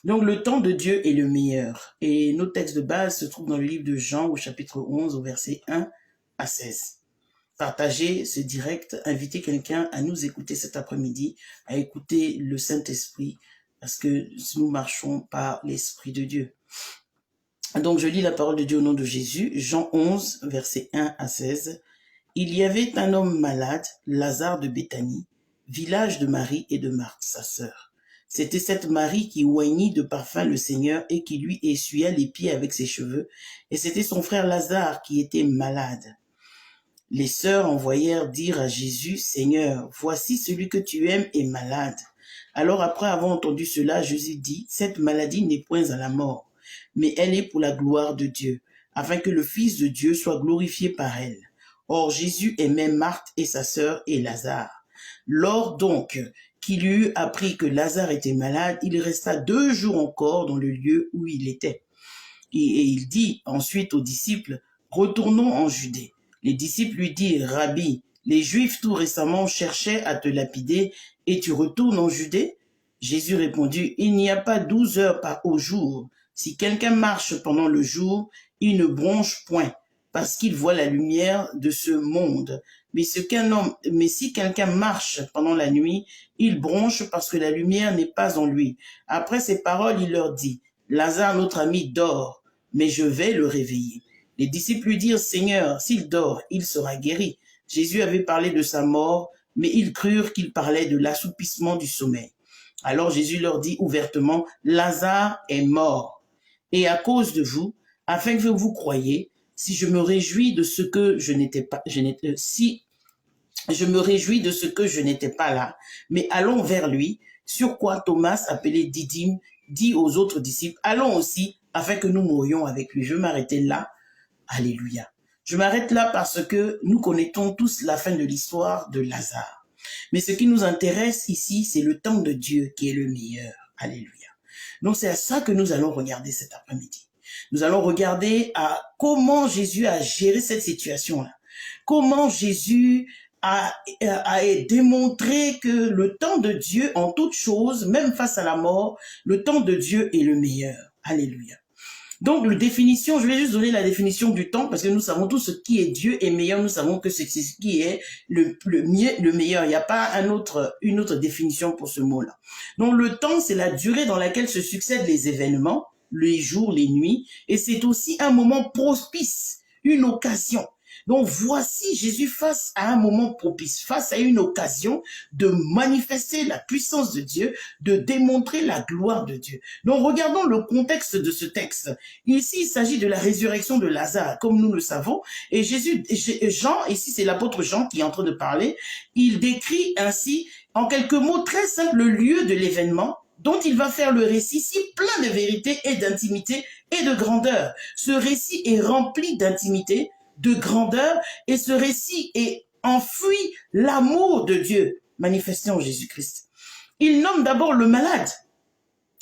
Donc, le temps de Dieu est le meilleur. Et nos textes de base se trouvent dans le livre de Jean, au chapitre 11, au verset 1 à 16. Partagez ce direct, invitez quelqu'un à nous écouter cet après-midi, à écouter le Saint-Esprit, parce que nous marchons par l'Esprit de Dieu. Donc, je lis la parole de Dieu au nom de Jésus, Jean 11, verset 1 à 16. Il y avait un homme malade, Lazare de Béthanie, village de Marie et de Marthe, sa sœur. C'était cette Marie qui oignit de parfum le Seigneur et qui lui essuya les pieds avec ses cheveux, et c'était son frère Lazare qui était malade. Les sœurs envoyèrent dire à Jésus, « Seigneur, voici celui que tu aimes est malade. » Alors après avoir entendu cela, Jésus dit, « Cette maladie n'est point à la mort, mais elle est pour la gloire de Dieu, afin que le Fils de Dieu soit glorifié par elle. » Or Jésus aimait Marthe et sa sœur et Lazare. Lors donc qu'il eut appris que Lazare était malade, il resta 2 jours encore dans le lieu où il était. Et il dit ensuite aux disciples, « Retournons en Judée. » Les disciples lui dirent, « Rabbi, les Juifs tout récemment cherchaient à te lapider, et tu retournes en Judée ?» Jésus répondit, « Il n'y a pas 12 heures au jour. Si quelqu'un marche pendant le jour, il ne bronche point, parce qu'il voit la lumière de ce monde. Mais si quelqu'un marche pendant la nuit, il bronche parce que la lumière n'est pas en lui. » Après ces paroles, il leur dit, « Lazare, notre ami, dort, mais je vais le réveiller. » Les disciples lui dirent, « Seigneur, s'il dort, il sera guéri. » Jésus avait parlé de sa mort, mais ils crurent qu'il parlait de l'assoupissement du sommeil. Alors Jésus leur dit ouvertement, « Lazare est mort. Et à cause de vous, afin que vous croyiez, si je me réjouis de ce que je n'étais pas, si je me réjouis de ce que je n'étais pas là, mais allons vers lui. » Sur quoi Thomas, appelé Didyme, dit aux autres disciples, « Allons aussi, afin que nous mourions avec lui. » Je vais m'arrêter là. Alléluia. Je m'arrête là parce que nous connaissons tous la fin de l'histoire de Lazare. Mais ce qui nous intéresse ici, c'est le temps de Dieu qui est le meilleur. Alléluia. Donc c'est à ça que nous allons regarder cet après-midi. Nous allons regarder à comment Jésus a géré cette situation-là. Comment Jésus a démontré que le temps de Dieu en toutes choses, même face à la mort, le temps de Dieu est le meilleur. Alléluia. Donc, je vais juste donner la définition du temps parce que nous savons tous ce qui est Dieu est meilleur. Nous savons que c'est ce qui est le meilleur. Il n'y a pas une autre définition pour ce mot-là. Donc, le temps, c'est la durée dans laquelle se succèdent les événements, les jours, les nuits, et c'est aussi un moment propice, une occasion. Donc voici Jésus face à un moment propice, face à une occasion de manifester la puissance de Dieu, de démontrer la gloire de Dieu. Donc regardons le contexte de ce texte. Ici, il s'agit de la résurrection de Lazare, comme nous le savons. Et Jean, ici c'est l'apôtre Jean qui est en train de parler, il décrit ainsi, en quelques mots très simples, le lieu de l'événement dont il va faire le récit si plein de vérité et d'intimité et de grandeur. Ce récit est rempli d'intimité, de grandeur, et ce récit enfouit l'amour de Dieu manifesté en Jésus-Christ. Il nomme d'abord le malade,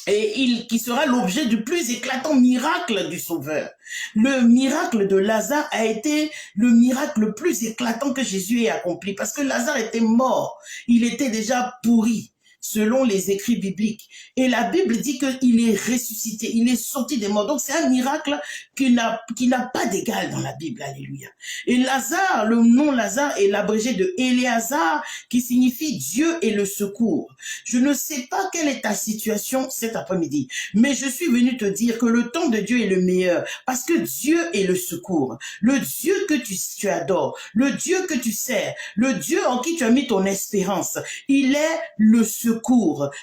qui sera l'objet du plus éclatant miracle du Sauveur. Le miracle de Lazare a été le miracle le plus éclatant que Jésus ait accompli, parce que Lazare était mort, il était déjà pourri, selon les écrits bibliques. Et la Bible dit qu'il est ressuscité, il est sorti des morts. Donc c'est un miracle qui n'a pas d'égal dans la Bible. Alléluia. Et Lazare, le nom Lazare est l'abrégé de Éléazar, qui signifie Dieu est le secours. Je ne sais pas quelle est ta situation cet après-midi, mais je suis venu te dire que le temps de Dieu est le meilleur, parce que Dieu est le secours. Le Dieu que tu adores, le Dieu que tu sers, le Dieu en qui tu as mis ton espérance, il est le secours.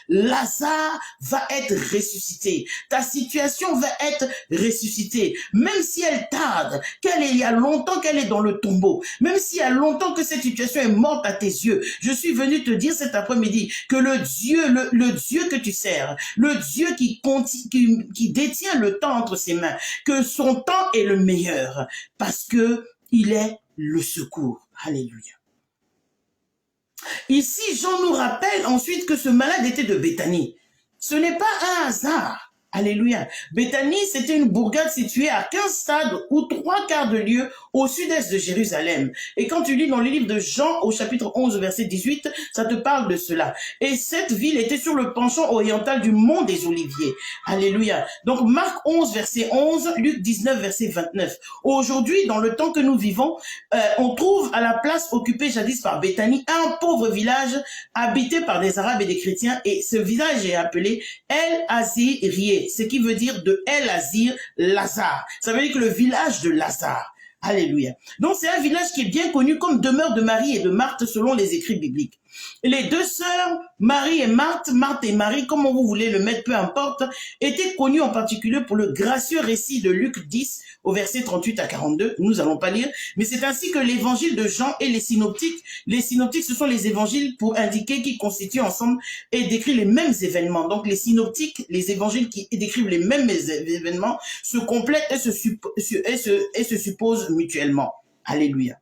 Lazare va être ressuscité. Ta situation va être ressuscitée. Même si elle tarde, il y a longtemps qu'elle est dans le tombeau, même s'il y a longtemps que cette situation est morte à tes yeux, je suis venu te dire cet après-midi que le Dieu que tu sers, le Dieu qui détient le temps entre ses mains, que son temps est le meilleur, parce que il est le secours. Alléluia. Ici, Jean nous rappelle ensuite que ce malade était de Béthanie. Ce n'est pas un hasard Alléluia. Béthanie, c'était une bourgade située à 15 stades ou 3/4 de lieue au sud-est de Jérusalem. Et quand tu lis dans le livre de Jean au chapitre 11, verset 18, ça te parle de cela. Et cette ville était sur le penchant oriental du mont des Oliviers. Alléluia. Donc Marc 11, verset 11, Luc 19, verset 29. Aujourd'hui, dans le temps que nous vivons, on trouve à la place occupée jadis par Béthanie un pauvre village habité par des Arabes et des chrétiens. Et ce village est appelé El Azirieh, ce qui veut dire de El Azir, Lazare. Ça veut dire que le village de Lazare. Alléluia. Donc c'est un village qui est bien connu comme demeure de Marie et de Marthe selon les écrits bibliques. Les deux sœurs, Marie et Marthe, Marthe et Marie, comment vous voulez le mettre, peu importe, étaient connues en particulier pour le gracieux récit de Luc 10 au verset 38 à 42. Nous n'allons pas lire, mais c'est ainsi que l'évangile de Jean et les synoptiques. Les synoptiques, ce sont les évangiles pour indiquer qu'ils constituent ensemble et décrivent les mêmes événements. Donc les synoptiques, les évangiles qui décrivent les mêmes événements, se complètent et se supposent mutuellement. Alléluia.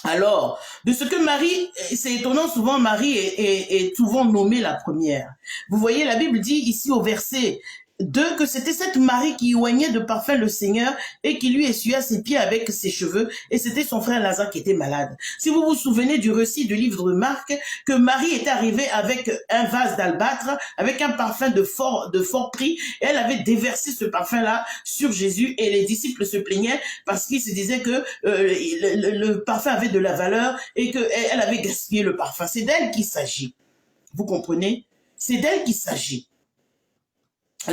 Alors, de ce que Marie, c'est étonnant, souvent Marie est souvent nommée la première. Vous voyez, la Bible dit ici au verset 2 que c'était cette Marie qui oignait de parfum le Seigneur et qui lui essuya ses pieds avec ses cheveux, et c'était son frère Lazare qui était malade. Si vous vous souvenez du récit du livre de Marc, que Marie était arrivée avec un vase d'albâtre, avec un parfum de fort prix, et elle avait déversé ce parfum-là sur Jésus, et les disciples se plaignaient parce qu'ils se disaient que le parfum avait de la valeur et qu'elle avait gaspillé le parfum. C'est d'elle qu'il s'agit. Vous comprenez? C'est d'elle qu'il s'agit.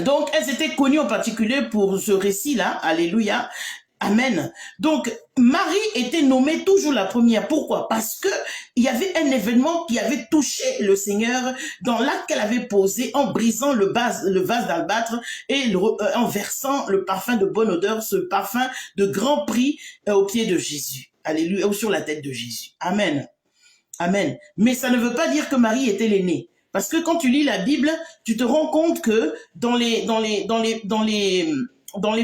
Donc, elles étaient connues en particulier pour ce récit-là. Alléluia. Amen. Donc, Marie était nommée toujours la première. Pourquoi? Parce que il y avait un événement qui avait touché le Seigneur dans l'acte qu'elle avait posé en brisant le vase d'albâtre et en versant le parfum de bonne odeur, ce parfum de grand prix au pied de Jésus. Alléluia. Ou sur la tête de Jésus. Amen. Amen. Mais ça ne veut pas dire que Marie était l'aînée. Parce que quand tu lis la Bible, tu te rends compte que dans les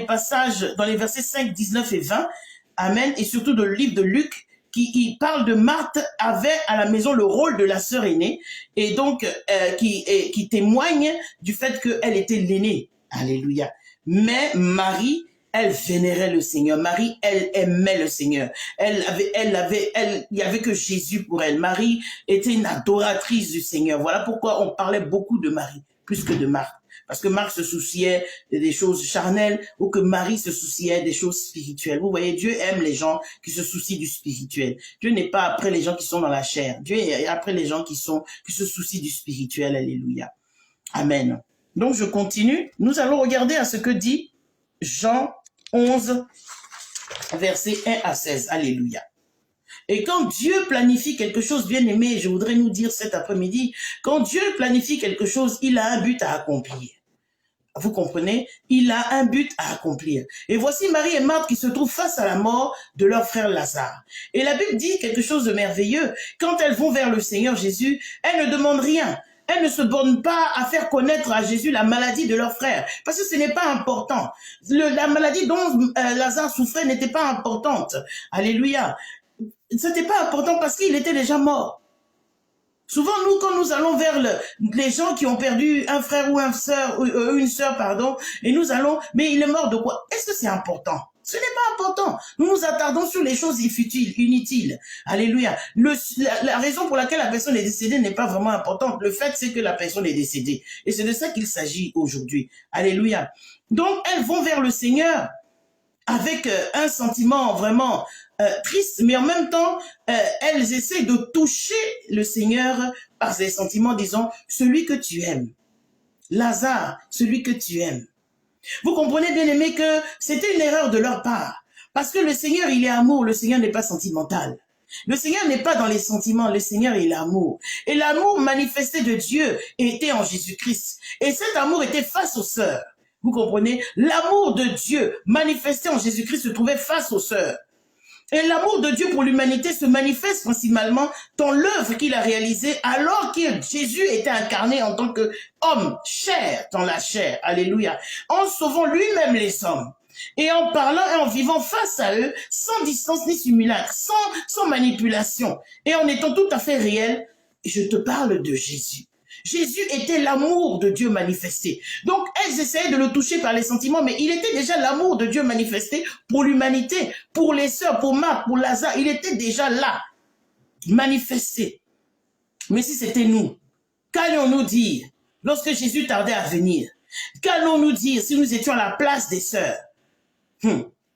passages, dans les versets 5, 19 et 20, amen, et surtout dans le livre de Luc, qui parle de Marthe avait à la maison le rôle de la sœur aînée, et donc qui témoigne du fait qu'elle était l'aînée. Alléluia. Mais Marie, elle vénérait le Seigneur. Marie, elle aimait le Seigneur. Il y avait que Jésus pour elle. Marie était une adoratrice du Seigneur. Voilà pourquoi on parlait beaucoup de Marie, plus que de Marthe. Parce que Marthe se souciait des choses charnelles ou que Marie se souciait des choses spirituelles. Vous voyez, Dieu aime les gens qui se soucient du spirituel. Dieu n'est pas après les gens qui sont dans la chair. Dieu est après les gens qui se soucient du spirituel. Alléluia. Amen. Donc, je continue. Nous allons regarder à ce que dit Jean 11, versets 1 à 16. Alléluia. Et quand Dieu planifie quelque chose, bien aimé, je voudrais nous dire cet après-midi, quand Dieu planifie quelque chose, il a un but à accomplir. Vous comprenez? Il a un but à accomplir. Et voici Marie et Marthe qui se trouvent face à la mort de leur frère Lazare. Et la Bible dit quelque chose de merveilleux. Quand elles vont vers le Seigneur Jésus, elles ne demandent rien. Elles ne se bornent pas à faire connaître à Jésus la maladie de leur frère, parce que ce n'est pas important. La maladie dont Lazare souffrait n'était pas importante. Alléluia. Ce n'était pas important parce qu'il était déjà mort. Souvent, nous, quand nous allons vers les gens qui ont perdu un frère ou une sœur, pardon, et nous allons, mais il est mort de quoi? Est-ce que c'est important? Ce n'est pas important. Nous nous attardons sur les choses futiles, inutiles. Alléluia. La raison pour laquelle la personne est décédée n'est pas vraiment importante. Le fait, c'est que la personne est décédée. Et c'est de ça qu'il s'agit aujourd'hui. Alléluia. Donc, elles vont vers le Seigneur avec un sentiment vraiment triste, mais en même temps, elles essaient de toucher le Seigneur par ses sentiments, disant, celui que tu aimes. Lazare, celui que tu aimes. Vous comprenez, bien aimé, que c'était une erreur de leur part. Parce que le Seigneur, il est amour, le Seigneur n'est pas sentimental. Le Seigneur n'est pas dans les sentiments, le Seigneur est l'amour. Et l'amour manifesté de Dieu était en Jésus-Christ. Et cet amour était face aux sœurs. Vous comprenez? L'amour de Dieu manifesté en Jésus-Christ se trouvait face aux sœurs. Et l'amour de Dieu pour l'humanité se manifeste principalement dans l'œuvre qu'il a réalisée alors que Jésus était incarné en tant qu'homme, chair dans la chair. Alléluia. En sauvant lui-même les hommes. Et en parlant et en vivant face à eux, sans distance ni simulacre, sans manipulation. Et en étant tout à fait réel, je te parle de Jésus. Jésus était l'amour de Dieu manifesté. Donc, elles essayaient de le toucher par les sentiments, mais il était déjà l'amour de Dieu manifesté pour l'humanité, pour les sœurs, pour Marc, pour Lazare. Il était déjà là, manifesté. Mais si c'était nous, qu'allions-nous dire lorsque Jésus tardait à venir? Qu'allons-nous dire si nous étions à la place des sœurs?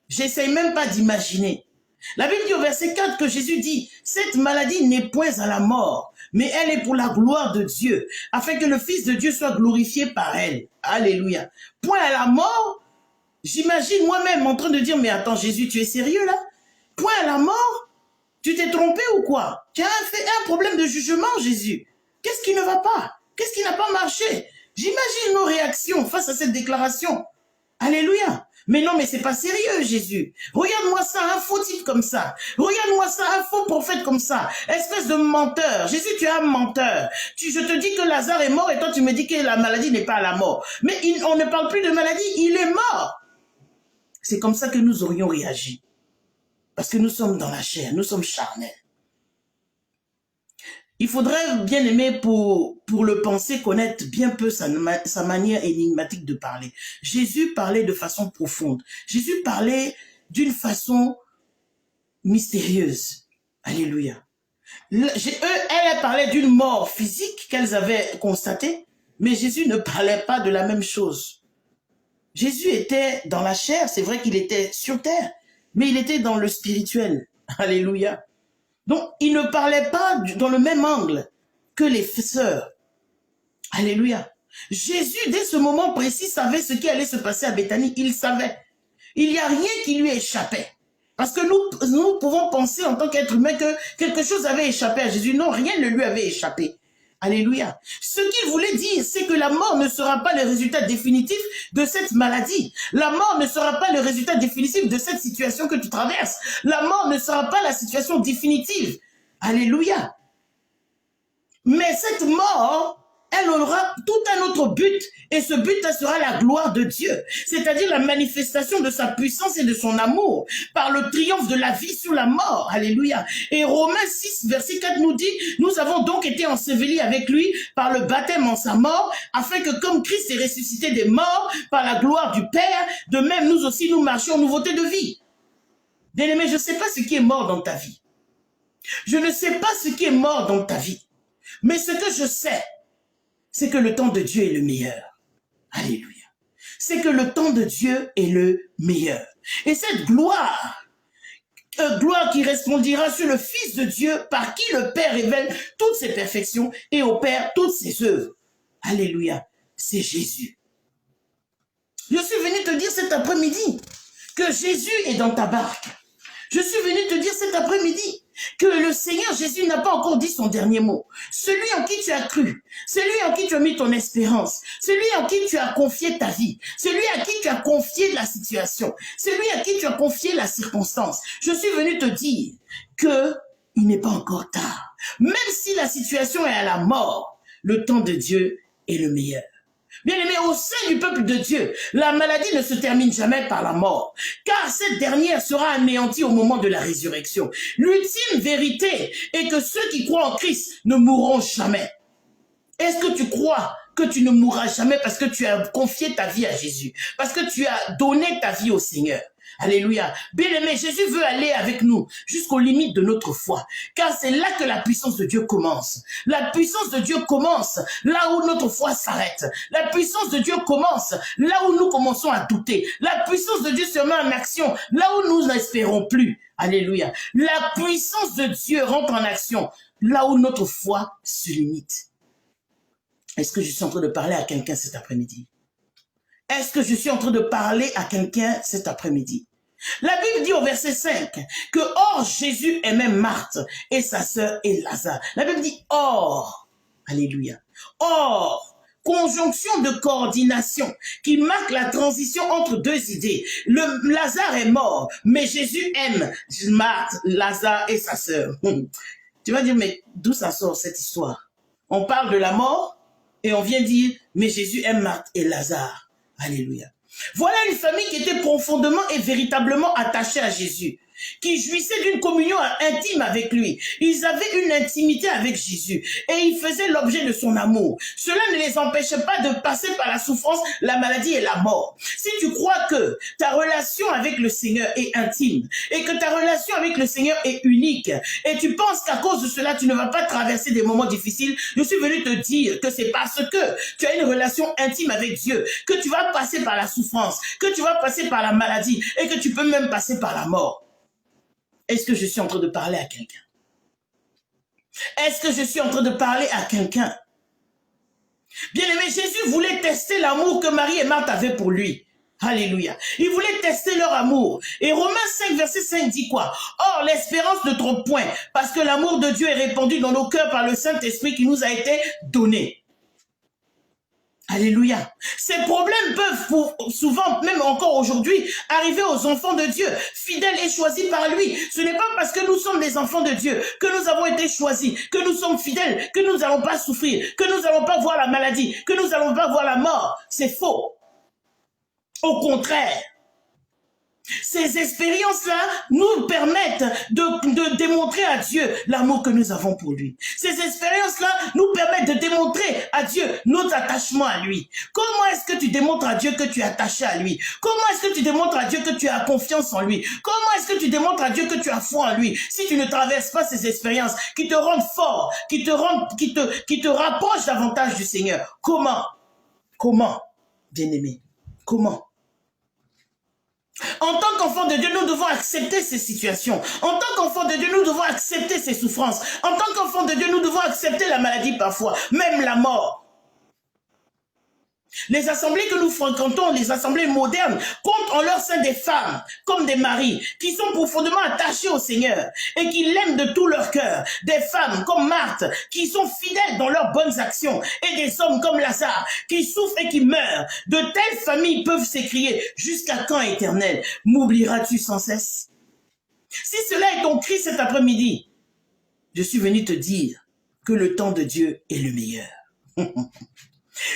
J'essaie même pas d'imaginer. La Bible dit au verset 4 que Jésus dit, cette maladie n'est point à la mort, mais elle est pour la gloire de Dieu, afin que le Fils de Dieu soit glorifié par elle. Alléluia. Point à la mort, j'imagine moi-même en train de dire, mais attends Jésus, tu es sérieux là? Point à la mort? Tu t'es trompé ou quoi? Tu as fait un problème de jugement, Jésus. Qu'est-ce qui ne va pas? Qu'est-ce qui n'a pas marché? J'imagine nos réactions face à cette déclaration. Alléluia. Mais non, mais c'est pas sérieux, Jésus. Regarde-moi ça, un faux type comme ça. Regarde-moi ça, un faux prophète comme ça. Espèce de menteur. Jésus, tu es un menteur. Je te dis que Lazare est mort et toi, tu me dis que la maladie n'est pas à la mort. Mais on ne parle plus de maladie, il est mort. C'est comme ça que nous aurions réagi. Parce que nous sommes dans la chair, nous sommes charnels. Il faudrait, bien aimé, pour le penser, connaître bien peu sa manière énigmatique de parler. Jésus parlait de façon profonde. Jésus parlait d'une façon mystérieuse. Alléluia. Elle parlait d'une mort physique qu'elles avaient constatée, mais Jésus ne parlait pas de la même chose. Jésus était dans la chair, c'est vrai qu'il était sur terre, mais il était dans le spirituel. Alléluia. Donc, il ne parlait pas dans le même angle que les sœurs. Alléluia. Jésus, dès ce moment précis, savait ce qui allait se passer à Béthanie. Il savait. Il n'y a rien qui lui échappait. Parce que nous pouvons penser en tant qu'être humain que quelque chose avait échappé à Jésus. Non, rien ne lui avait échappé. Alléluia. Ce qu'il voulait dire, c'est que la mort ne sera pas le résultat définitif de cette maladie. La mort ne sera pas le résultat définitif de cette situation que tu traverses. La mort ne sera pas la situation définitive. Alléluia. Mais cette mort, elle aura tout un autre but. Et ce but, ça sera la gloire de Dieu. C'est-à-dire la manifestation de sa puissance et de son amour par le triomphe de la vie sur la mort. Alléluia. Et Romains 6, verset 4 nous dit, nous avons donc été ensevelis avec lui par le baptême en sa mort, afin que comme Christ est ressuscité des morts par la gloire du Père, de même nous aussi nous marchions en nouveauté de vie. Bien-aimé, je ne sais pas ce qui est mort dans ta vie. Je ne sais pas ce qui est mort dans ta vie. Mais ce que je sais, c'est que le temps de Dieu est le meilleur. Alléluia. C'est que le temps de Dieu est le meilleur. Et cette gloire qui répondira sur le Fils de Dieu, par qui le Père révèle toutes ses perfections et opère toutes ses œuvres. Alléluia. C'est Jésus. Je suis venu te dire cet après-midi que Jésus est dans ta barque. Je suis venu te dire cet après-midi que le Seigneur Jésus n'a pas encore dit son dernier mot. Celui en qui tu as cru, celui en qui tu as mis ton espérance, celui en qui tu as confié ta vie, celui à qui tu as confié la situation, celui à qui tu as confié la circonstance. Je suis venu te dire que il n'est pas encore tard. Même si la situation est à la mort, le temps de Dieu est le meilleur. Bien-aimé, au sein du peuple de Dieu, la maladie ne se termine jamais par la mort, car cette dernière sera anéantie au moment de la résurrection. L'ultime vérité est que ceux qui croient en Christ ne mourront jamais. Est-ce que tu crois que tu ne mourras jamais parce que tu as confié ta vie à Jésus, parce que tu as donné ta vie au Seigneur? Alléluia. Bien-aimé, Jésus veut aller avec nous jusqu'aux limites de notre foi, car c'est là que la puissance de Dieu commence. La puissance de Dieu commence là où notre foi s'arrête. La puissance de Dieu commence là où nous commençons à douter. La puissance de Dieu se met en action là où nous n'espérons plus. Alléluia. La puissance de Dieu rentre en action là où notre foi se limite. Est-ce que je suis en train de parler à quelqu'un cet après-midi? Est-ce que je suis en train de parler à quelqu'un cet après-midi? La Bible dit au verset 5 que or Jésus aimait Marthe et sa sœur et Lazare. La Bible dit or. Alléluia. Or, conjonction de coordination qui marque la transition entre deux idées. Lazare est mort, mais Jésus aime Marthe, Lazare et sa sœur. Tu vas dire, mais d'où ça sort cette histoire? On parle de la mort et on vient dire, mais Jésus aime Marthe et Lazare. Alléluia. Voilà une famille qui était profondément et véritablement attachée à Jésus. qui jouissaient d'une communion intime avec lui. Ils avaient une intimité avec Jésus et ils faisaient l'objet de son amour. Cela ne les empêchait pas de passer par la souffrance, la maladie et la mort. Si tu crois que ta relation avec le Seigneur est intime et que ta relation avec le Seigneur est unique et tu penses qu'à cause de cela, tu ne vas pas traverser des moments difficiles, je suis venu te dire que c'est parce que tu as une relation intime avec Dieu que tu vas passer par la souffrance, que tu vas passer par la maladie et que tu peux même passer par la mort. Est-ce que je suis en train de parler à quelqu'un? Est-ce que je suis en train de parler à quelqu'un? Bien-aimé, Jésus voulait tester l'amour que Marie et Marthe avaient pour lui. Alléluia. Il voulait tester leur amour. Et Romains 5, verset 5 dit quoi? Or, l'espérance ne trompe point, parce que l'amour de Dieu est répandu dans nos cœurs par le Saint-Esprit qui nous a été donné. Alléluia. Ces problèmes peuvent souvent, même encore aujourd'hui, arriver aux enfants de Dieu, fidèles et choisis par lui. Ce n'est pas parce que nous sommes des enfants de Dieu, que nous avons été choisis, que nous sommes fidèles, que nous n'allons pas souffrir, que nous n'allons pas voir la maladie, que nous n'allons pas voir la mort. C'est faux. Au contraire. Ces expériences-là nous permettent de démontrer à Dieu l'amour que nous avons pour lui. Ces expériences-là nous permettent de démontrer à Dieu notre attachement à lui. Comment est-ce que tu démontres à Dieu que tu es attaché à lui? Comment est-ce que tu démontres à Dieu que tu as confiance en lui? Comment est-ce que tu démontres à Dieu que tu as foi en lui si tu ne traverses pas ces expériences qui te rendent fort, qui te rapprochent davantage du Seigneur? Comment? Comment, bien-aimé? Comment? En tant qu'enfants de Dieu, nous devons accepter ces situations. En tant qu'enfants de Dieu, nous devons accepter ces souffrances. En tant qu'enfants de Dieu, nous devons accepter la maladie parfois, même la mort. Les assemblées que nous fréquentons, les assemblées modernes, comptent en leur sein des femmes, comme des maris, qui sont profondément attachés au Seigneur et qui l'aiment de tout leur cœur. Des femmes comme Marthe, qui sont fidèles dans leurs bonnes actions, et des hommes comme Lazare, qui souffrent et qui meurent. De telles familles peuvent s'écrier, jusqu'à quand, Éternel, m'oublieras-tu sans cesse? Si cela est ton cri cet après-midi, je suis venu te dire que le temps de Dieu est le meilleur.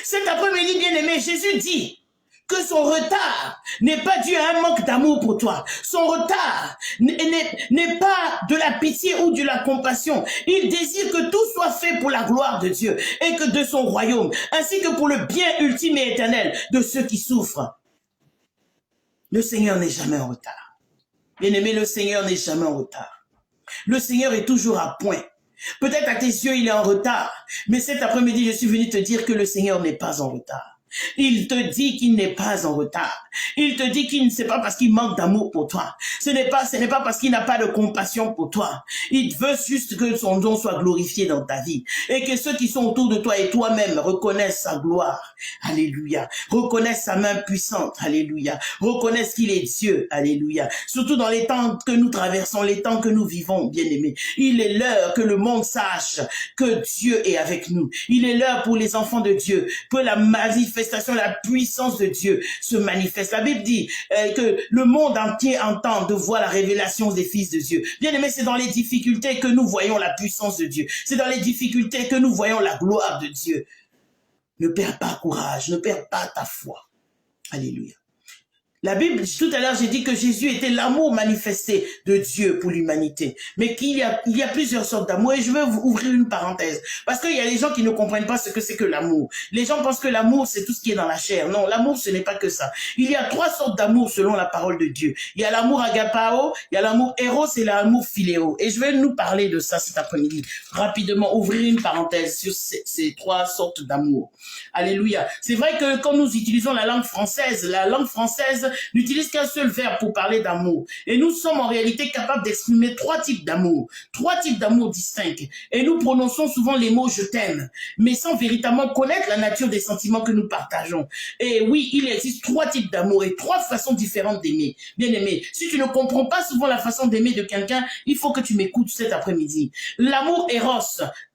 Cet après-midi, bien-aimé, Jésus dit que son retard n'est pas dû à un manque d'amour pour toi. Son retard n'est pas de la pitié ou de la compassion. Il désire que tout soit fait pour la gloire de Dieu et que de son royaume, ainsi que pour le bien ultime et éternel de ceux qui souffrent. Le Seigneur n'est jamais en retard. Bien-aimé, le Seigneur n'est jamais en retard. Le Seigneur est toujours à point. Peut-être à tes yeux, il est en retard. Mais cet après-midi, je suis venu te dire que le Seigneur n'est pas en retard. Il te dit qu'il n'est pas en retard. Il te dit qu'il ne sait pas parce qu'il manque d'amour pour toi. Ce n'est pas parce qu'il n'a pas de compassion pour toi. Il veut juste que son nom soit glorifié dans ta vie. Et que ceux qui sont autour de toi et toi-même reconnaissent sa gloire. Alléluia. Reconnaissent sa main puissante. Alléluia. Reconnaissent qu'il est Dieu. Alléluia. Surtout dans les temps que nous traversons, les temps que nous vivons, bien-aimés. Il est l'heure que le monde sache que Dieu est avec nous. Il est l'heure pour les enfants de Dieu, que la manifestation, la puissance de Dieu se manifeste. La Bible dit que le monde entier entend de voir la révélation des fils de Dieu. Bien aimé, c'est dans les difficultés que nous voyons la puissance de Dieu. C'est dans les difficultés que nous voyons la gloire de Dieu. Ne perds pas courage, ne perds pas ta foi. Alléluia. La Bible, tout à l'heure, j'ai dit que Jésus était l'amour manifesté de Dieu pour l'humanité. Mais qu'il y a plusieurs sortes d'amour. Et je veux vous ouvrir une parenthèse. Parce qu'il y a des gens qui ne comprennent pas ce que c'est que l'amour. Les gens pensent que l'amour, c'est tout ce qui est dans la chair. Non, l'amour, ce n'est pas que ça. Il y a 3 sortes d'amour selon la parole de Dieu. Il y a l'amour agapao, il y a l'amour eros et l'amour philéo. Et je vais nous parler de ça cet après-midi. Rapidement, ouvrir une parenthèse sur ces 3 sortes d'amour. Alléluia. C'est vrai que quand nous utilisons la langue française n'utilise qu'un seul verbe pour parler d'amour. Et nous sommes en réalité capables d'exprimer 3 types d'amour. 3 types d'amour distincts. Et nous prononçons souvent les mots « je t'aime », mais sans véritablement connaître la nature des sentiments que nous partageons. Et oui, il existe 3 types d'amour et 3 façons différentes d'aimer. Bien aimé, si tu ne comprends pas souvent la façon d'aimer de quelqu'un, il faut que tu m'écoutes cet après-midi. L'amour éros,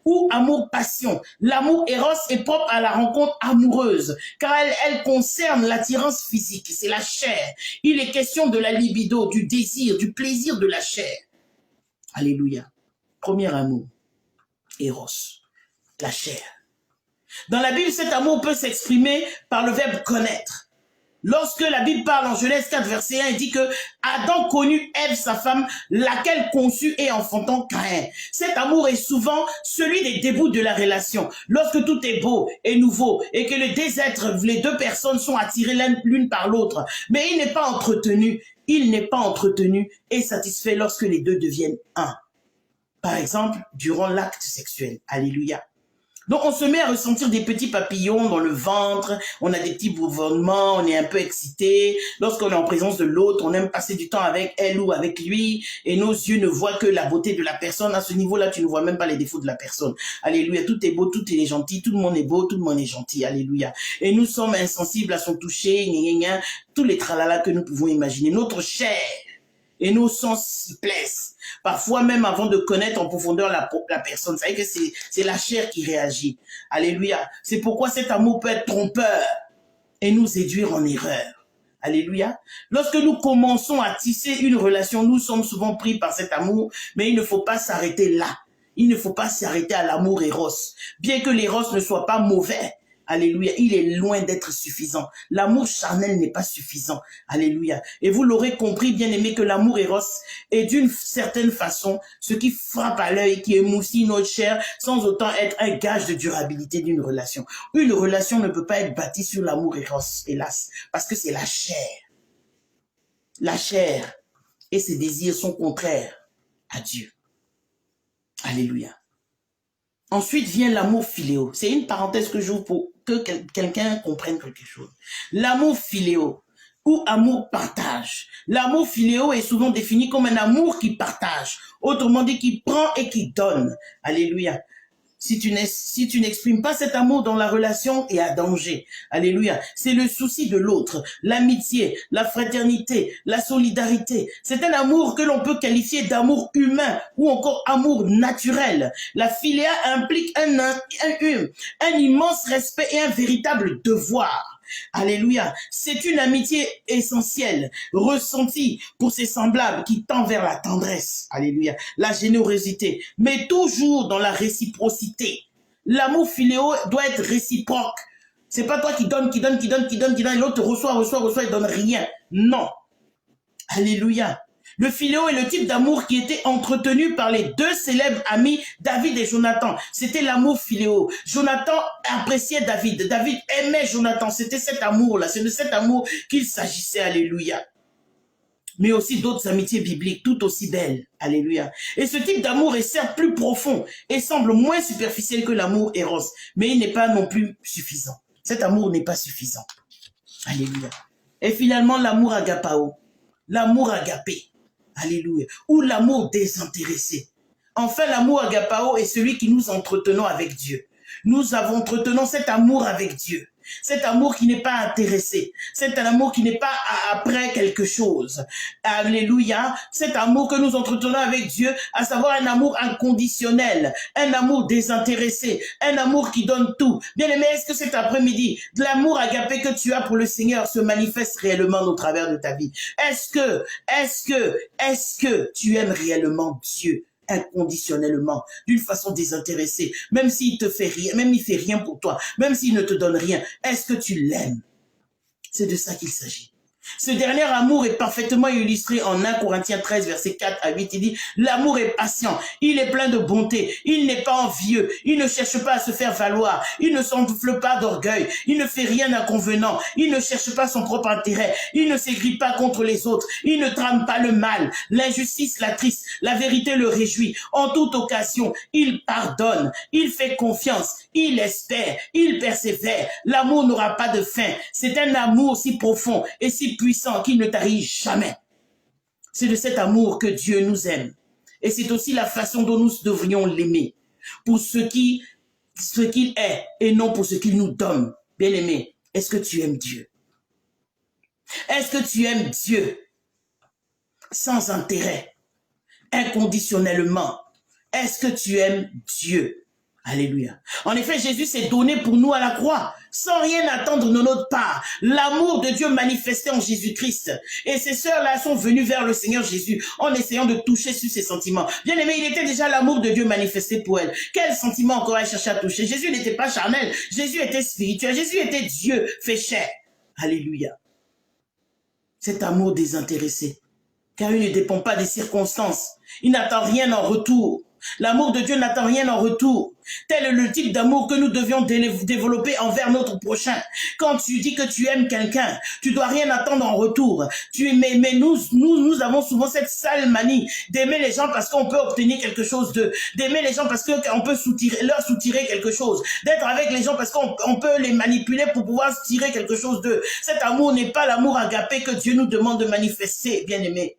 ou amour-passion. L'amour éros est propre à la rencontre amoureuse, car elle concerne l'attirance physique, c'est la chair. Il est question de la libido, du désir, du plaisir de la chair. Alléluia. Premier amour, éros, la chair. Dans la Bible, cet amour peut s'exprimer par le verbe connaître. Lorsque la Bible parle en Genèse 4, verset 1, il dit que Adam connut Ève, sa femme, laquelle conçut et enfantant Caïn. Cet amour est souvent celui des débuts de la relation. Lorsque tout est beau et nouveau et que les deux êtres, les deux personnes sont attirées l'une par l'autre, mais il n'est pas entretenu. Il n'est pas entretenu et satisfait lorsque les deux deviennent un. Par exemple, durant l'acte sexuel. Alléluia. Donc, on se met à ressentir des petits papillons dans le ventre, on a des petits bourdonnements, on est un peu excité. Lorsqu'on est en présence de l'autre, on aime passer du temps avec elle ou avec lui, et nos yeux ne voient que la beauté de la personne. À ce niveau-là, tu ne vois même pas les défauts de la personne. Alléluia, tout est beau, tout est gentil, tout le monde est beau, tout le monde est gentil. Alléluia. Et nous sommes insensibles à son toucher, tous les tralala que nous pouvons imaginer. Notre chair et nos sens s'y plaisent. Parfois même avant de connaître en profondeur la personne. Vous savez que c'est la chair qui réagit. Alléluia. C'est pourquoi cet amour peut être trompeur et nous séduire en erreur. Alléluia. Lorsque nous commençons à tisser une relation, nous sommes souvent pris par cet amour, mais il ne faut pas s'arrêter là. Il ne faut pas s'arrêter à l'amour éros. Bien que l'éros ne soit pas mauvais, alléluia, il est loin d'être suffisant. L'amour charnel n'est pas suffisant. Alléluia. Et vous l'aurez compris, bien aimé, que l'amour éros est d'une certaine façon ce qui frappe à l'œil, qui émoustille notre chair, sans autant être un gage de durabilité d'une relation. Une relation ne peut pas être bâtie sur l'amour éros, hélas, parce que c'est la chair. La chair et ses désirs sont contraires à Dieu. Alléluia. Ensuite vient l'amour philéo. C'est une parenthèse que j'ouvre pour que quelqu'un comprenne quelque chose. L'amour philéo ou amour partage. L'amour philéo est souvent défini comme un amour qui partage. Autrement dit, qui prend et qui donne. Alléluia. Si tu n'exprimes pas cet amour dans la relation, il y a danger. Alléluia. C'est le souci de l'autre, l'amitié, la fraternité, la solidarité. C'est un amour que l'on peut qualifier d'amour humain ou encore amour naturel. La philia implique un immense respect et un véritable devoir. Alléluia. C'est une amitié essentielle, ressentie pour ses semblables qui tend vers la tendresse. Alléluia. La générosité, mais toujours dans la réciprocité. L'amour philéo doit être réciproque. C'est pas toi qui donne, et l'autre reçoit et donne rien. Non. Alléluia. Le philéo est le type d'amour qui était entretenu par les deux célèbres amis David et Jonathan. C'était l'amour philéo. Jonathan appréciait David. David aimait Jonathan. C'était cet amour-là. C'est de cet amour qu'il s'agissait. Alléluia. Mais aussi d'autres amitiés bibliques tout aussi belles. Alléluia. Et ce type d'amour est certes plus profond et semble moins superficiel que l'amour éros. Mais il n'est pas non plus suffisant. Cet amour n'est pas suffisant. Alléluia. Et finalement, l'amour agapao. L'amour agapé. Alléluia. Ou l'amour désintéressé. Enfin, l'amour agapao est celui que nous entretenons avec Dieu. Nous entretenons cet amour avec Dieu. Cet amour qui n'est pas intéressé. Cet amour qui n'est pas après quelque chose. Alléluia. Cet amour que nous entretenons avec Dieu, à savoir un amour inconditionnel, un amour désintéressé, un amour qui donne tout. Bien aimé, est-ce que cet après-midi, l'amour agapé que tu as pour le Seigneur se manifeste réellement au travers de ta vie? Est-ce que tu aimes réellement Dieu? Inconditionnellement, d'une façon désintéressée, même s'il te fait rien, même il fait rien pour toi, même s'il ne te donne rien, est-ce que tu l'aimes? C'est de ça qu'il s'agit. Ce dernier amour est parfaitement illustré en 1 Corinthiens 13, verset 4 à 8. Il dit, l'amour est patient, il est plein de bonté, il n'est pas envieux, il ne cherche pas à se faire valoir, il ne s'enfle pas d'orgueil, il ne fait rien d'inconvenant, il ne cherche pas son propre intérêt, il ne s'aigrit pas contre les autres, il ne trame pas le mal, l'injustice l'attriste, la vérité le réjouit. En toute occasion, il pardonne, il fait confiance, il espère, il persévère. L'amour n'aura pas de fin. C'est un amour si profond et si puissant qu'il ne tarit jamais. C'est de cet amour que Dieu nous aime. Et c'est aussi la façon dont nous devrions l'aimer. Pour ce qu'il est et non pour ce qu'il nous donne. Bien-aimé, est-ce que tu aimes Dieu? Est-ce que tu aimes Dieu sans intérêt, inconditionnellement? Est-ce que tu aimes Dieu? Alléluia. En effet, Jésus s'est donné pour nous à la croix, sans rien attendre de notre part. L'amour de Dieu manifesté en Jésus-Christ. Et ces sœurs-là sont venues vers le Seigneur Jésus en essayant de toucher sur ses sentiments. Bien aimé, il était déjà l'amour de Dieu manifesté pour elle. Quel sentiment encore elle cherchait à toucher? Jésus n'était pas charnel. Jésus était spirituel. Jésus était Dieu fait chair. Alléluia. Cet amour désintéressé. Car il ne dépend pas des circonstances. Il n'attend rien en retour. L'amour de Dieu n'attend rien en retour. Tel est le type d'amour que nous devions développer envers notre prochain. Quand tu dis que tu aimes quelqu'un, tu dois rien attendre en retour. Mais nous avons souvent cette sale manie d'aimer les gens parce qu'on peut obtenir quelque chose d'eux, d'aimer les gens parce qu'on peut leur soutirer quelque chose, d'être avec les gens parce qu'on peut les manipuler pour pouvoir tirer quelque chose d'eux. Cet amour n'est pas l'amour agapé que Dieu nous demande de manifester, bien-aimé.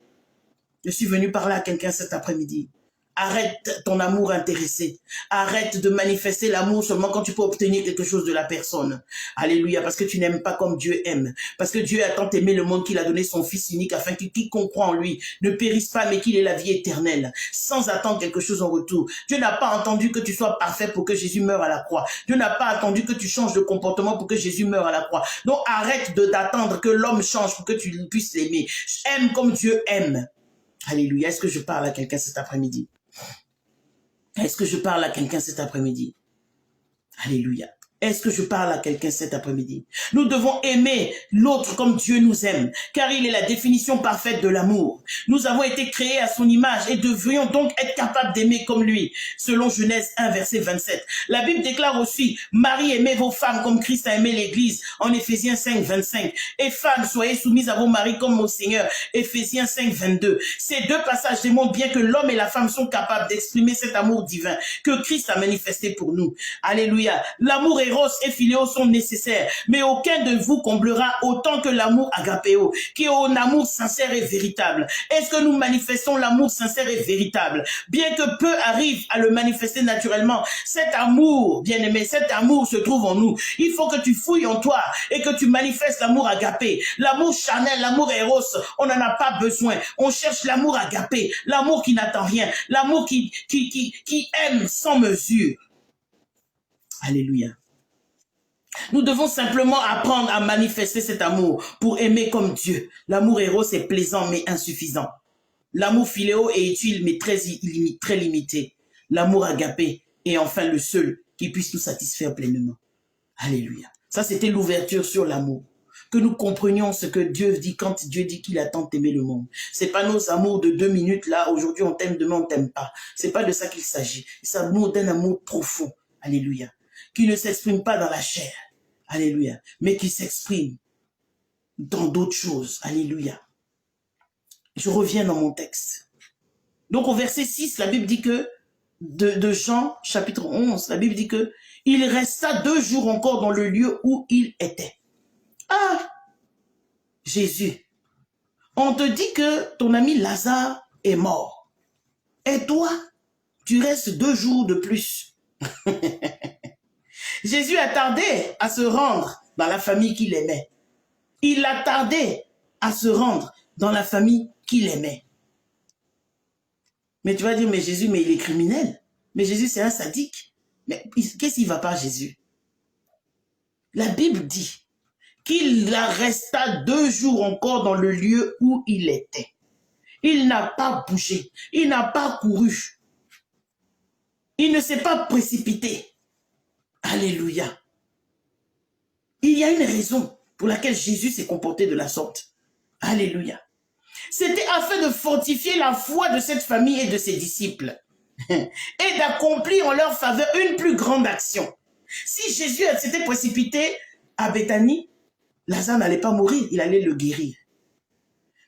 Je suis venu parler à quelqu'un cet après-midi. Arrête ton amour intéressé. Arrête de manifester l'amour seulement quand tu peux obtenir quelque chose de la personne. Alléluia, parce que tu n'aimes pas comme Dieu aime. Parce que Dieu a tant aimé le monde qu'il a donné son Fils unique afin que quiconque croit en lui ne périsse pas mais qu'il ait la vie éternelle, sans attendre quelque chose en retour. Dieu n'a pas entendu que tu sois parfait pour que Jésus meure à la croix. Dieu n'a pas attendu que tu changes de comportement pour que Jésus meure à la croix. Donc arrête d'attendre que l'homme change pour que tu puisses l'aimer. Aime comme Dieu aime. Alléluia. Est-ce que je parle à quelqu'un cet après-midi? Est-ce que je parle à quelqu'un cet après-midi? Alléluia. Est-ce que je parle à quelqu'un cet après-midi? Nous devons aimer l'autre comme Dieu nous aime, car il est la définition parfaite de l'amour. Nous avons été créés à son image et devrions donc être capables d'aimer comme lui, selon Genèse 1, verset 27. La Bible déclare aussi, Marie, aimez vos femmes comme Christ a aimé l'Église, en Éphésiens 5, 25. Et femmes, soyez soumises à vos maris comme au Seigneur, Éphésiens 5, 22. Ces deux passages démontrent bien que l'homme et la femme sont capables d'exprimer cet amour divin que Christ a manifesté pour nous. Alléluia. L'amour Eros et Philéo sont nécessaires, mais aucun de vous comblera autant que l'amour agapéo, qui est un amour sincère et véritable. Est-ce que nous manifestons l'amour sincère et véritable? Bien que peu arrivent à le manifester naturellement, cet amour, bien-aimé, cet amour se trouve en nous. Il faut que tu fouilles en toi et que tu manifestes l'amour agapé. L'amour charnel, l'amour Eros, on n'en a pas besoin. On cherche l'amour agapé, l'amour qui n'attend rien, l'amour qui aime sans mesure. Alléluia. Nous devons simplement apprendre à manifester cet amour pour aimer comme Dieu. L'amour Eros est plaisant mais insuffisant. L'amour Philéo est utile mais très limité. L'amour agapé est enfin le seul qui puisse nous satisfaire pleinement. Alléluia. Ça, c'était l'ouverture sur l'amour. Que nous comprenions ce que Dieu dit quand Dieu dit qu'il a tant aimé le monde. C'est pas nos amours de 2 minutes là, aujourd'hui on t'aime, demain on t'aime pas. C'est pas de ça qu'il s'agit. C'est un amour profond. Alléluia. Qui ne s'exprime pas dans la chair, alléluia, mais qui s'exprime dans d'autres choses, alléluia. Je reviens dans mon texte. Donc au verset 6, la Bible dit que, de Jean, chapitre 11, la Bible dit que, il resta 2 jours encore dans le lieu où il était. Ah, Jésus, on te dit que ton ami Lazare est mort. Et toi, tu restes 2 jours de plus. Jésus a tardé à se rendre dans la famille qu'il aimait. Il a tardé à se rendre dans la famille qu'il aimait. Mais tu vas dire, mais Jésus, mais il est criminel. Mais Jésus, c'est un sadique. Mais qu'est-ce qui ne va pas, Jésus? La Bible dit qu'il resta 2 jours encore dans le lieu où il était. Il n'a pas bougé. Il n'a pas couru. Il ne s'est pas précipité. Alléluia. Il y a une raison pour laquelle Jésus s'est comporté de la sorte. Alléluia. C'était afin de fortifier la foi de cette famille et de ses disciples et d'accomplir en leur faveur une plus grande action. Si Jésus s'était précipité à Béthanie, Lazare n'allait pas mourir, il allait le guérir.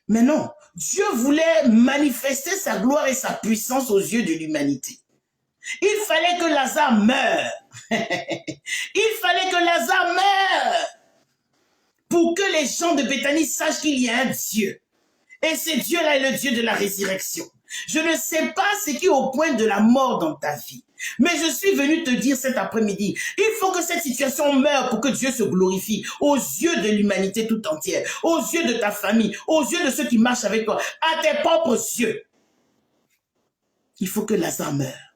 Mais non, Dieu voulait manifester sa gloire et sa puissance aux yeux de l'humanité. Il fallait que Lazare meure. Il fallait que Lazare meure pour que les gens de Béthanie sachent qu'il y a un Dieu. Et ce Dieu-là est le Dieu de la résurrection. Je ne sais pas ce qui est au point de la mort dans ta vie. Mais je suis venu te dire cet après-midi, il faut que cette situation meure pour que Dieu se glorifie aux yeux de l'humanité tout entière, aux yeux de ta famille, aux yeux de ceux qui marchent avec toi, à tes propres yeux. Il faut que Lazare meure.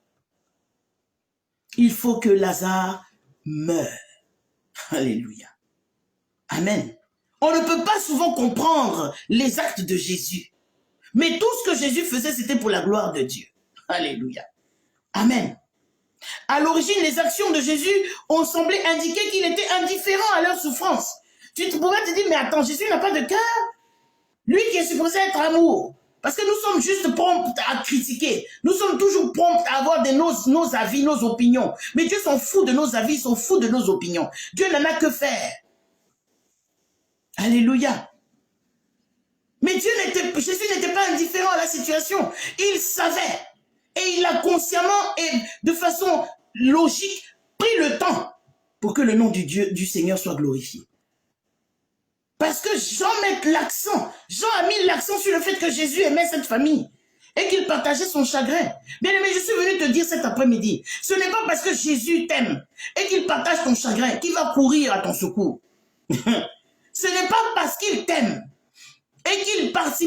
Il faut que Lazare meure. Alléluia. Amen. On ne peut pas souvent comprendre les actes de Jésus. Mais tout ce que Jésus faisait, c'était pour la gloire de Dieu. Alléluia. Amen. À l'origine, les actions de Jésus ont semblé indiquer qu'il était indifférent à leur souffrance. Tu pourrais te dire, mais attends, Jésus n'a pas de cœur. Lui qui est supposé être amour. Parce que nous sommes juste prompts à critiquer. Nous sommes toujours prompts à avoir nos avis, nos opinions. Mais Dieu s'en fout de nos avis, il s'en fout de nos opinions. Dieu n'en a que faire. Alléluia. Mais Jésus n'était pas indifférent à la situation. Il savait. Et il a consciemment et de façon logique pris le temps pour que le nom du Seigneur soit glorifié. Parce que Jean a mis l'accent sur le fait que Jésus aimait cette famille et qu'il partageait son chagrin. Bien aimé, je suis venu te dire cet après-midi, ce n'est pas parce que Jésus t'aime et qu'il partage ton chagrin qu'il va courir à ton secours. Ce n'est pas parce qu'il t'aime et qu'il partage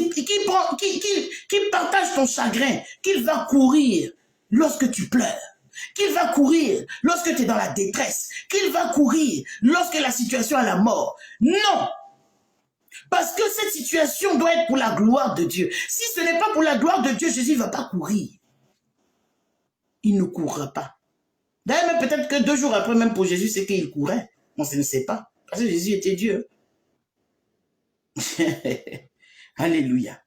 ton chagrin qu'il va courir lorsque tu pleures. Qu'il va courir lorsque tu es dans la détresse. Qu'il va courir lorsque la situation est à la mort. Non! Parce que cette situation doit être pour la gloire de Dieu. Si ce n'est pas pour la gloire de Dieu, Jésus ne va pas courir. Il ne courra pas. D'ailleurs, peut-être que 2 jours après, même pour Jésus, c'est qu'il courait. On ne sait pas. Parce que Jésus était Dieu. Alléluia.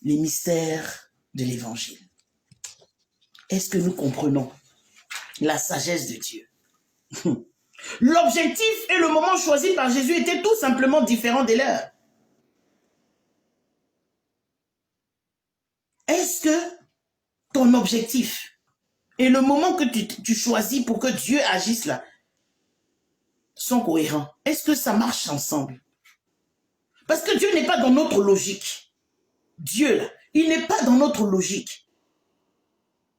Les mystères de l'évangile. Est-ce que nous comprenons la sagesse de Dieu? L'objectif et le moment choisi par Jésus étaient tout simplement différents des leurs. Est-ce que ton objectif et le moment que tu choisis pour que Dieu agisse là sont cohérents? Est-ce que ça marche ensemble? Parce que Dieu n'est pas dans notre logique. Dieu là, il n'est pas dans notre logique.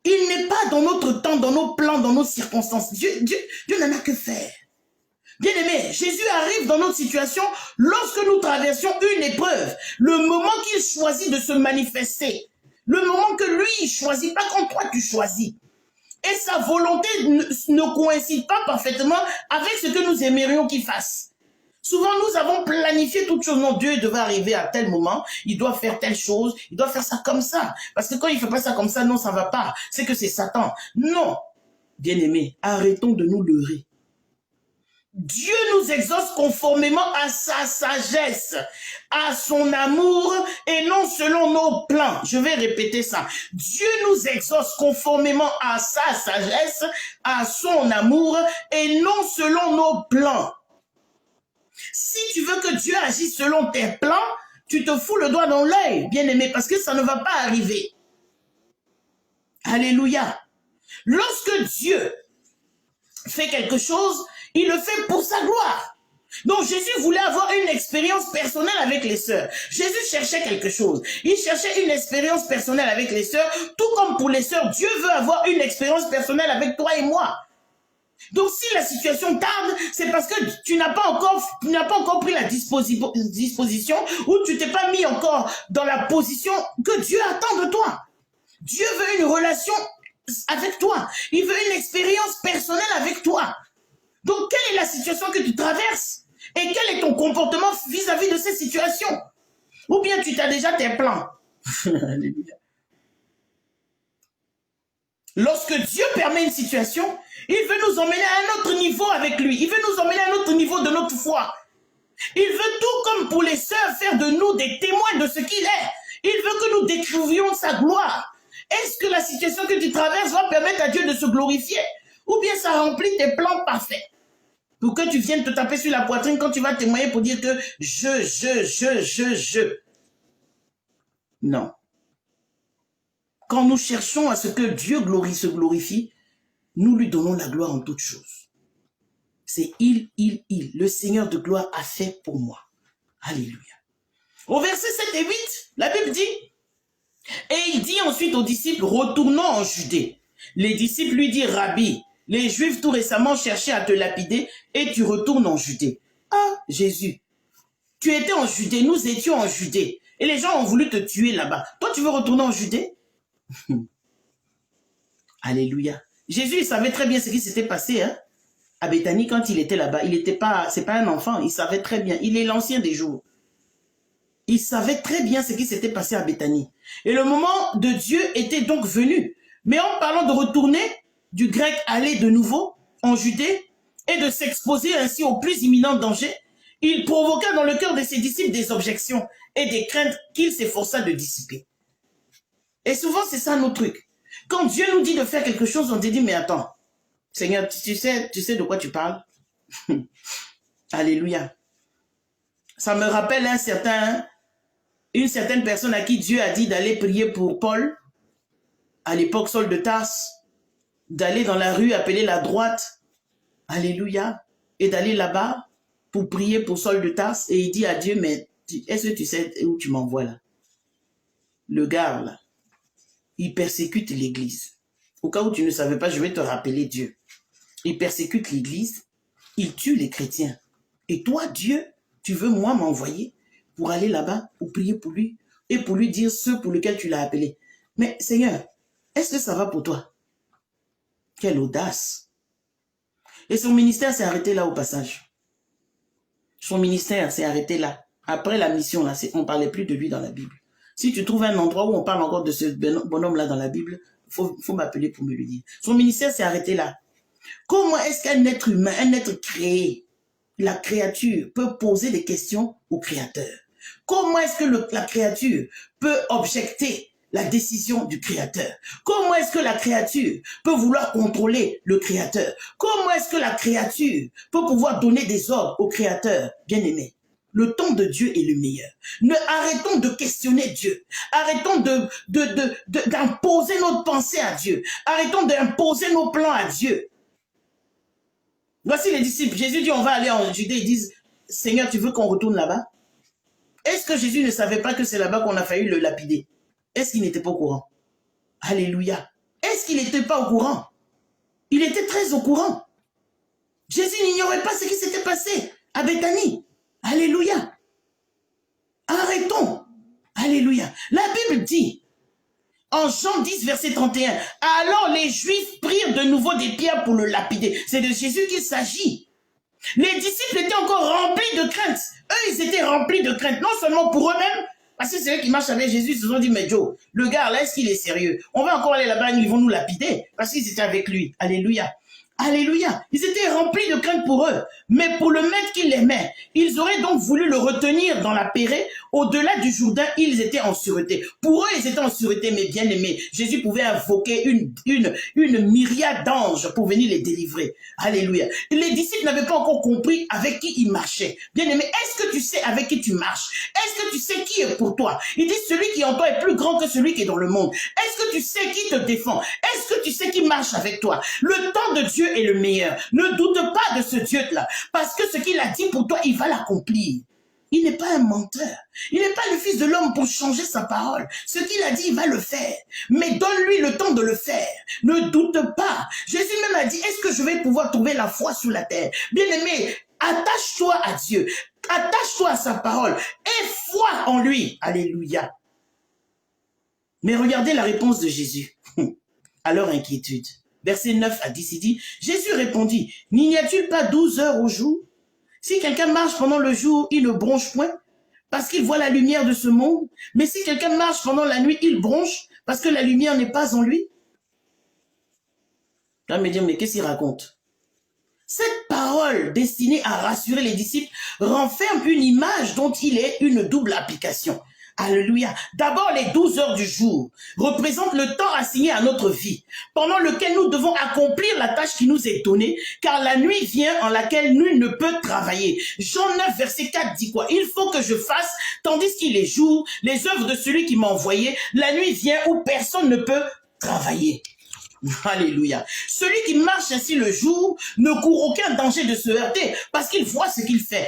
Il n'est pas dans notre temps, dans nos plans, dans nos circonstances. Dieu n'en a que faire. Bien-aimé, Jésus arrive dans notre situation lorsque nous traversions une épreuve. Le moment qu'il choisit de se manifester. Le moment que lui, il choisit, pas quand toi tu choisis. Et sa volonté ne coïncide pas parfaitement avec ce que nous aimerions qu'il fasse. Souvent, nous avons planifié toute chose. Non, Dieu devait arriver à tel moment, il doit faire telle chose, il doit faire ça comme ça. Parce que quand il ne fait pas ça comme ça, non, ça ne va pas. C'est que c'est Satan. Non, bien-aimés, arrêtons de nous leurrer. Dieu nous exauce conformément à sa sagesse, à son amour et non selon nos plans. Je vais répéter ça. Dieu nous exauce conformément à sa sagesse, à son amour et non selon nos plans. Si tu veux que Dieu agisse selon tes plans, tu te fous le doigt dans l'œil, bien-aimé, parce que ça ne va pas arriver. Alléluia. Lorsque Dieu fait quelque chose, il le fait pour sa gloire. Donc Jésus voulait avoir une expérience personnelle avec les sœurs. Jésus cherchait quelque chose. Il cherchait une expérience personnelle avec les sœurs, tout comme pour les sœurs, Dieu veut avoir une expérience personnelle avec toi et moi. Donc si la situation tarde, c'est parce que tu n'as pas encore pris la disposition ou tu t'es pas mis encore dans la position que Dieu attend de toi. Dieu veut une relation avec toi. Il veut une expérience personnelle avec toi. Donc quelle est la situation que tu traverses? Et quel est ton comportement vis-à-vis de cette situation? Ou bien tu as déjà tes plans? Alléluia. Lorsque Dieu permet une situation, il veut nous emmener à un autre niveau avec lui. Il veut nous emmener à un autre niveau de notre foi. Il veut tout comme pour les sœurs faire de nous des témoins de ce qu'il est. Il veut que nous découvrions sa gloire. Est-ce que la situation que tu traverses va permettre à Dieu de se glorifier? Ou bien ça remplit tes plans parfaits? Pour que tu viennes te taper sur la poitrine quand tu vas témoigner pour dire que je. Non. Quand nous cherchons à ce que Dieu se glorifie, nous lui donnons la gloire en toutes choses. C'est il. Le Seigneur de gloire a fait pour moi. Alléluia. Au verset 7 et 8, la Bible dit, et il dit ensuite aux disciples, retournons en Judée. Les disciples lui disent, Rabbi, les Juifs tout récemment cherchaient à te lapider et tu retournes en Judée. Ah, Jésus, tu étais en Judée, nous étions en Judée. Et les gens ont voulu te tuer là-bas. Toi, tu veux retourner en Judée? Alléluia. Jésus, il savait très bien ce qui s'était passé à Béthanie quand il était là-bas. C'est pas un enfant, il savait très bien. Il est l'ancien des jours. Il savait très bien ce qui s'était passé à Béthanie. Et le moment de Dieu était donc venu. Mais en parlant de retourner, du grec aller de nouveau en Judée, et de s'exposer ainsi au plus imminent danger, Il provoqua dans le cœur de ses disciples des objections et des craintes qu'il s'efforça de dissiper. Et souvent, c'est ça notre truc. Quand Dieu nous dit de faire quelque chose, on te dit, mais attends, Seigneur, tu sais de quoi tu parles? Alléluia. Ça me rappelle une certaine personne à qui Dieu a dit d'aller prier pour Paul, à l'époque Saul de Tarse, d'aller dans la rue appelée la droite, alléluia, et d'aller là-bas pour prier pour Saul de Tarse, et il dit à Dieu, mais est-ce que tu sais où tu m'envoies là? Le gars là, il persécute l'église. Au cas où tu ne savais pas, je vais te rappeler Dieu. Il persécute l'église, il tue les chrétiens. Et toi, Dieu, tu veux moi m'envoyer pour aller là-bas, pour prier pour lui, et pour lui dire ce pour lequel tu l'as appelé. Mais Seigneur, est-ce que ça va pour toi? Quelle audace! Et son ministère s'est arrêté là au passage. Son ministère s'est arrêté là. Après la mission, là, on ne parlait plus de lui dans la Bible. Si tu trouves un endroit où on parle encore de ce bonhomme-là dans la Bible, faut m'appeler pour me le dire. Son ministère s'est arrêté là. Comment est-ce qu'un être humain, un être créé, la créature peut poser des questions au Créateur? Comment est-ce que la créature peut objecter la décision du Créateur? Comment est-ce que la créature peut vouloir contrôler le Créateur? Comment est-ce que la créature peut pouvoir donner des ordres au Créateur? Bien-aimé, le temps de Dieu est le meilleur. Arrêtons de questionner Dieu. Arrêtons d'imposer notre pensée à Dieu. Arrêtons d'imposer nos plans à Dieu. Voici les disciples. Jésus dit, on va aller en Judée. Ils disent, Seigneur, tu veux qu'on retourne là-bas? Est-ce que Jésus ne savait pas que c'est là-bas qu'on a failli le lapider? Est-ce qu'il n'était pas au courant? Alléluia. Est-ce qu'il n'était pas au courant? Il était très au courant. Jésus n'ignorait pas ce qui s'était passé à Béthanie. Alléluia. Arrêtons. Alléluia. La Bible dit, en Jean 10, verset 31, alors les Juifs prirent de nouveau des pierres pour le lapider. C'est de Jésus qu'il s'agit. Les disciples étaient encore remplis de crainte. Eux, ils étaient remplis de crainte, non seulement pour eux-mêmes, parce que c'est eux qui marchent avec Jésus, ils se sont dit, mais Joe, le gars là, est-ce qu'il est sérieux? On va encore aller là-bas, ils vont nous lapider, parce qu'ils étaient avec lui. Alléluia. Alléluia. Ils étaient remplis de crainte pour eux. Mais pour le maître qui l'aimait, ils auraient donc voulu le retenir dans la Pérée. Au-delà du Jourdain, ils étaient en sûreté. Pour eux, ils étaient en sûreté, mais bien aimés. Jésus pouvait invoquer une myriade d'anges pour venir les délivrer. Alléluia. Les disciples n'avaient pas encore compris avec qui ils marchaient. Bien aimé, est-ce que tu sais avec qui tu marches? Est-ce que tu sais qui est pour toi? Il dit, celui qui est en toi est plus grand que celui qui est dans le monde. Est-ce que tu sais qui te défend? Est-ce que tu sais qui marche avec toi? Le temps de Dieu est le meilleur. Ne doute pas de ce Dieu-là, parce que ce qu'il a dit pour toi, il va l'accomplir. Il n'est pas un menteur. Il n'est pas le fils de l'homme pour changer sa parole. Ce qu'il a dit, il va le faire. Mais donne-lui le temps de le faire. Ne doute pas. Jésus même a dit, est-ce que je vais pouvoir trouver la foi sur la terre? Bien-aimé, attache-toi à Dieu. Attache-toi à sa parole. Aie foi en lui. Alléluia. Mais regardez la réponse de Jésus à leur inquiétude. Versets 9 à 10, il dit, Jésus répondit, n'y a-t-il pas 12 heures au jour? Si quelqu'un marche pendant le jour, il ne bronche point, parce qu'il voit la lumière de ce monde. Mais si quelqu'un marche pendant la nuit, il bronche, parce que la lumière n'est pas en lui. Là, me dire, mais qu'est-ce qu'il raconte? Cette parole destinée à rassurer les disciples renferme une image dont il est une double application. Alléluia. D'abord, les 12 heures du jour représentent le temps assigné à notre vie, pendant lequel nous devons accomplir la tâche qui nous est donnée, car la nuit vient en laquelle nul ne peut travailler. Jean 9, verset 4 dit quoi? Il faut que je fasse, tandis qu'il est jour, les œuvres de celui qui m'a envoyé. La nuit vient où personne ne peut travailler. Alléluia. Celui qui marche ainsi le jour ne court aucun danger de se heurter parce qu'il voit ce qu'il fait.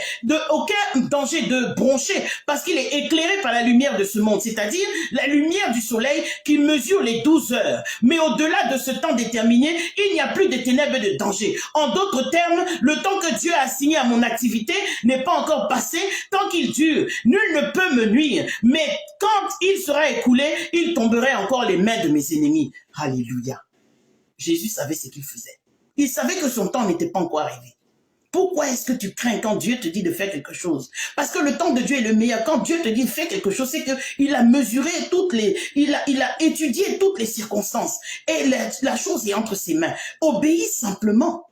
Aucun danger de broncher parce qu'il est éclairé par la lumière de ce monde, c'est-à-dire la lumière du soleil qui mesure les 12 heures. Mais au-delà de ce temps déterminé, il n'y a plus de ténèbres et de danger. En d'autres termes, le temps que Dieu a assigné à mon activité n'est pas encore passé. Tant qu'il dure, nul ne peut me nuire. Mais quand il sera écoulé, il tomberait encore les mains de mes ennemis. Alléluia. Jésus savait ce qu'il faisait. Il savait que son temps n'était pas encore arrivé. Pourquoi est-ce que tu crains quand Dieu te dit de faire quelque chose? Parce que le temps de Dieu est le meilleur. Quand Dieu te dit fais quelque chose, c'est qu'il a mesuré il a étudié toutes les circonstances. Et la chose est entre ses mains. Obéis simplement.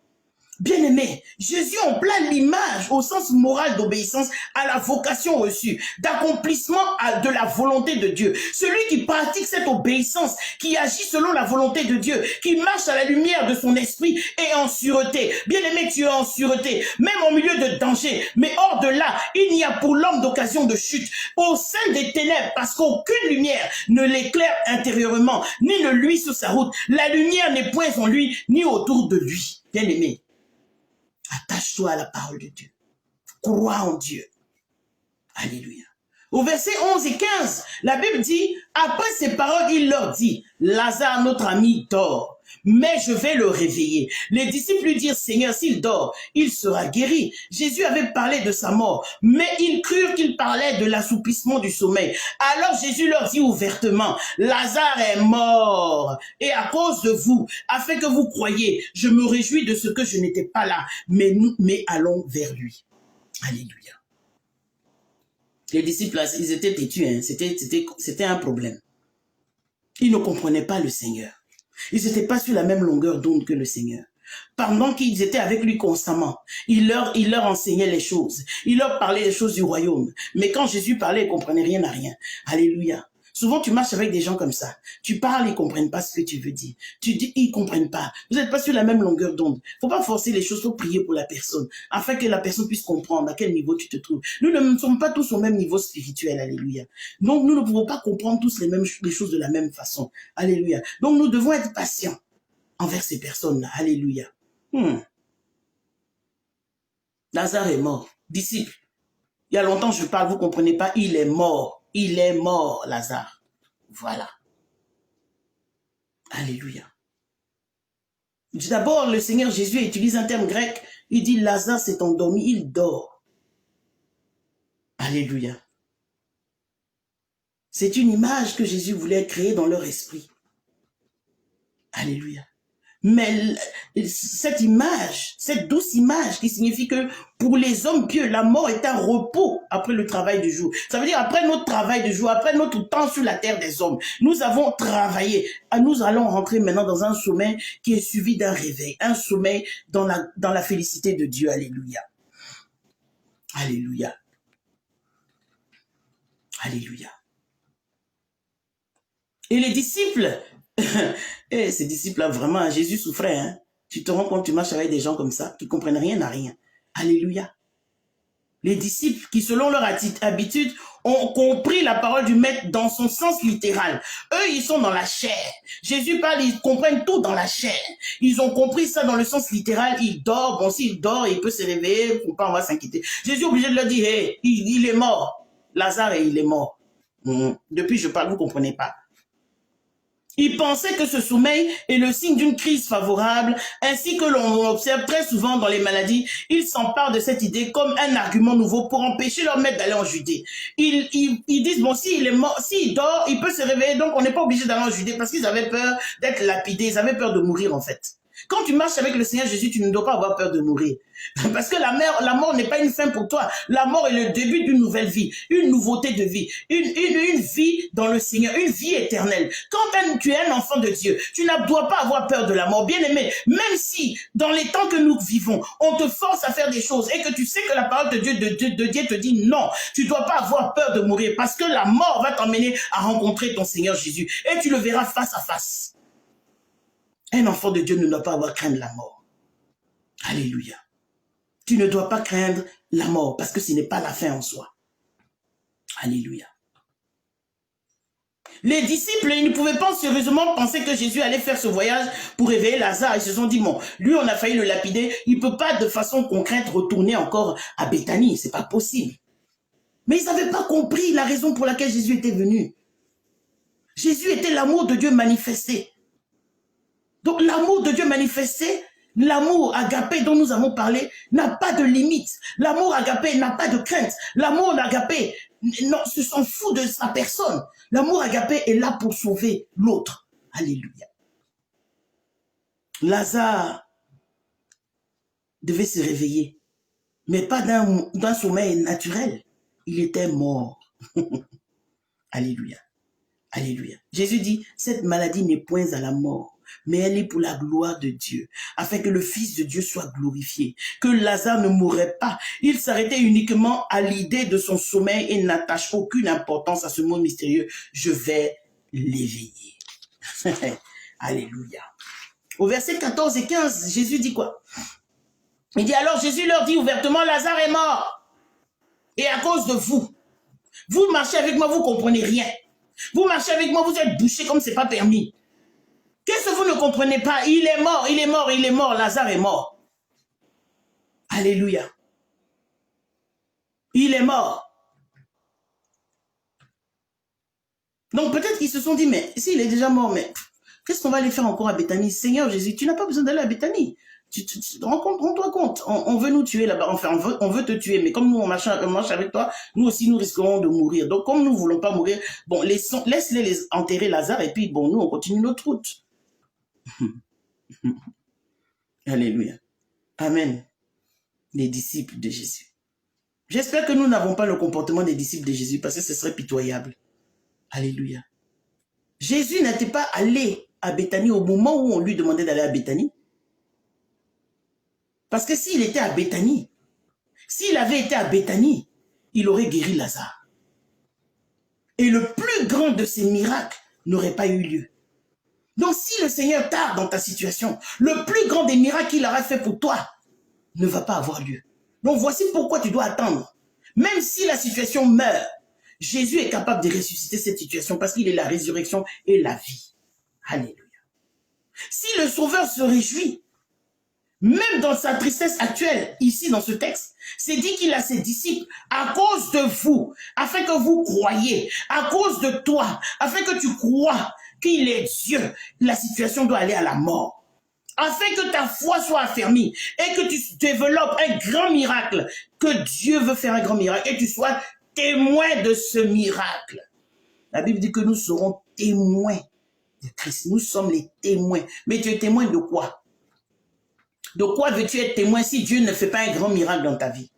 Bien-aimé, Jésus emploie l'image au sens moral d'obéissance à la vocation reçue, d'accomplissement de la volonté de Dieu. Celui qui pratique cette obéissance, qui agit selon la volonté de Dieu, qui marche à la lumière de son esprit est en sûreté. Bien-aimé, tu es en sûreté, même au milieu de danger. Mais hors de là, il n'y a pour l'homme d'occasion de chute. Au sein des ténèbres, parce qu'aucune lumière ne l'éclaire intérieurement, ni ne luit sur sa route. La lumière n'est point en lui, ni autour de lui. Bien-aimé, attache-toi à la parole de Dieu. Crois en Dieu. Alléluia. Au verset 11 et 15, la Bible dit, après ces paroles, il leur dit, Lazare, notre ami, dort, mais je vais le réveiller. Les disciples lui dirent, Seigneur, s'il dort, il sera guéri. Jésus avait parlé de sa mort, mais ils crurent qu'il parlait de l'assouplissement du sommeil. Alors Jésus leur dit ouvertement, Lazare est mort, et à cause de vous, afin que vous croyiez, je me réjouis de ce que je n'étais pas là, mais allons vers lui. Alléluia. Les disciples, ils étaient têtus, hein. C'était un problème. Ils ne comprenaient pas le Seigneur. Ils n'étaient pas sur la même longueur d'onde que le Seigneur. Pendant qu'ils étaient avec lui constamment, il leur enseignait les choses. Il leur parlait des choses du royaume. Mais quand Jésus parlait, ils ne comprenaient rien à rien. Alléluia. Souvent, tu marches avec des gens comme ça. Tu parles, ils ne comprennent pas ce que tu veux dire. Tu dis, ils ne comprennent pas. Vous n'êtes pas sur la même longueur d'onde. Il ne faut pas forcer les choses, il faut prier pour la personne, afin que la personne puisse comprendre à quel niveau tu te trouves. Nous ne sommes pas tous au même niveau spirituel, alléluia. Donc, nous ne pouvons pas comprendre tous les choses de la même façon. Alléluia. Donc, nous devons être patients envers ces personnes-là. Alléluia. Lazare est mort. Disciple, il y a longtemps je parle, vous ne comprenez pas, il est mort. Il est mort, Lazare. Voilà. Alléluia. D'abord, le Seigneur Jésus utilise un terme grec. Il dit, Lazare s'est endormi, il dort. Alléluia. C'est une image que Jésus voulait créer dans leur esprit. Alléluia. Mais cette image, cette douce image qui signifie que pour les hommes pieux, la mort est un repos après le travail du jour. Ça veut dire après notre travail du jour, après notre temps sur la terre des hommes, nous avons travaillé. Nous allons rentrer maintenant dans un sommeil qui est suivi d'un réveil, un sommeil dans la félicité de Dieu. Alléluia. Alléluia. Alléluia. Et les disciples, et ces disciples-là, vraiment, Jésus souffrait. Hein? Tu te rends compte, tu marches avec des gens comme ça, qui ne comprennent rien à rien. Alléluia. Les disciples qui, selon leur habitude, ont compris la parole du Maître dans son sens littéral. Eux, ils sont dans la chair. Jésus parle, ils comprennent tout dans la chair. Ils ont compris ça dans le sens littéral. Il dort, bon, s'il dort, il peut se réveiller, faut pas, on va s'inquiéter. Jésus est obligé de leur dire, hey, il est mort. Lazare, il est mort. Depuis, je parle, vous ne comprenez pas. Il pensait que ce sommeil est le signe d'une crise favorable, ainsi que l'on observe très souvent dans les maladies. Ils s'emparent de cette idée comme un argument nouveau pour empêcher leur maître d'aller en Judée. Ils disent, bon, s'il est mort, s'il dort, il peut se réveiller, donc on n'est pas obligé d'aller en Judée parce qu'ils avaient peur d'être lapidés, ils avaient peur de mourir en fait. Quand tu marches avec le Seigneur Jésus, tu ne dois pas avoir peur de mourir. Parce que la mort n'est pas une fin pour toi. La mort est le début d'une nouvelle vie, une nouveauté de vie, une vie dans le Seigneur, une vie éternelle. Quand tu es un enfant de Dieu, tu ne dois pas avoir peur de la mort. Bien aimé, même si dans les temps que nous vivons, on te force à faire des choses et que tu sais que la parole de Dieu te dit non, tu ne dois pas avoir peur de mourir parce que la mort va t'emmener à rencontrer ton Seigneur Jésus et tu le verras face à face. Un enfant de Dieu ne doit pas avoir crainte de la mort. Alléluia. Tu ne dois pas craindre la mort parce que ce n'est pas la fin en soi. Alléluia. Les disciples, ils ne pouvaient pas sérieusement penser que Jésus allait faire ce voyage pour réveiller Lazare. Ils se sont dit, bon, lui, on a failli le lapider. Il ne peut pas de façon concrète retourner encore à Béthanie. Ce n'est pas possible. Mais ils n'avaient pas compris la raison pour laquelle Jésus était venu. Jésus était l'amour de Dieu manifesté. Donc l'amour de Dieu manifesté, l'amour agapé dont nous avons parlé, n'a pas de limite. L'amour agapé n'a pas de crainte. L'amour agapé se s'en fout de sa personne. L'amour agapé est là pour sauver l'autre. Alléluia. Lazare devait se réveiller, mais pas d'un sommeil naturel. Il était mort. Alléluia. Alléluia. Jésus dit, cette maladie n'est point à la mort, mais elle est pour la gloire de Dieu, afin que le Fils de Dieu soit glorifié, que Lazare ne mourrait pas. Il s'arrêtait uniquement à l'idée de son sommeil et n'attache aucune importance à ce mot mystérieux. Je vais l'éveiller. Alléluia. Au verset 14 et 15, Jésus dit quoi? Il dit alors, Jésus leur dit ouvertement, Lazare est mort. Et à cause de vous, vous marchez avec moi, vous ne comprenez rien. Vous marchez avec moi, vous êtes bouchés comme ce n'est pas permis. Qu'est-ce que vous ne comprenez pas? Il est mort, il est mort, il est mort, Lazare est mort. Alléluia. Il est mort. Donc peut-être qu'ils se sont dit, mais s'il est déjà mort, mais qu'est-ce qu'on va aller faire encore à Béthanie? Seigneur Jésus, tu n'as pas besoin d'aller à Béthanie. Rends-toi compte, on veut nous tuer là-bas, enfin on veut te tuer, mais comme nous on marche avec toi, nous aussi nous risquerons de mourir. Donc comme nous ne voulons pas mourir, bon, laisse-les enterrer Lazare et puis bon, nous on continue notre route. Alléluia. Amen. Les disciples de Jésus. J'espère que nous n'avons pas le comportement des disciples de Jésus parce que ce serait pitoyable. Alléluia. Jésus n'était pas allé à Béthanie au moment où on lui demandait d'aller à Béthanie. Parce que s'il était à Béthanie, s'il avait été à Béthanie, il aurait guéri Lazare. Et le plus grand de ces miracles n'aurait pas eu lieu. Donc si le Seigneur tarde dans ta situation, le plus grand des miracles qu'il aura fait pour toi ne va pas avoir lieu. Donc voici pourquoi tu dois attendre. Même si la situation meurt, Jésus est capable de ressusciter cette situation parce qu'il est la résurrection et la vie. Alléluia. Si le Sauveur se réjouit, même dans sa tristesse actuelle, ici dans ce texte, c'est dit qu'il a ses disciples à cause de vous, afin que vous croyiez, à cause de toi, afin que tu crois qu'il est Dieu. La situation doit aller à la mort. Afin que ta foi soit affermie et que tu développes un grand miracle, que Dieu veut faire un grand miracle et tu sois témoin de ce miracle. La Bible dit que nous serons témoins de Christ. Nous sommes les témoins. Mais tu es témoin de quoi? De quoi veux-tu être témoin si Dieu ne fait pas un grand miracle dans ta vie?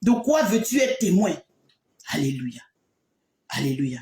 De quoi veux-tu être témoin? Alléluia. Alléluia.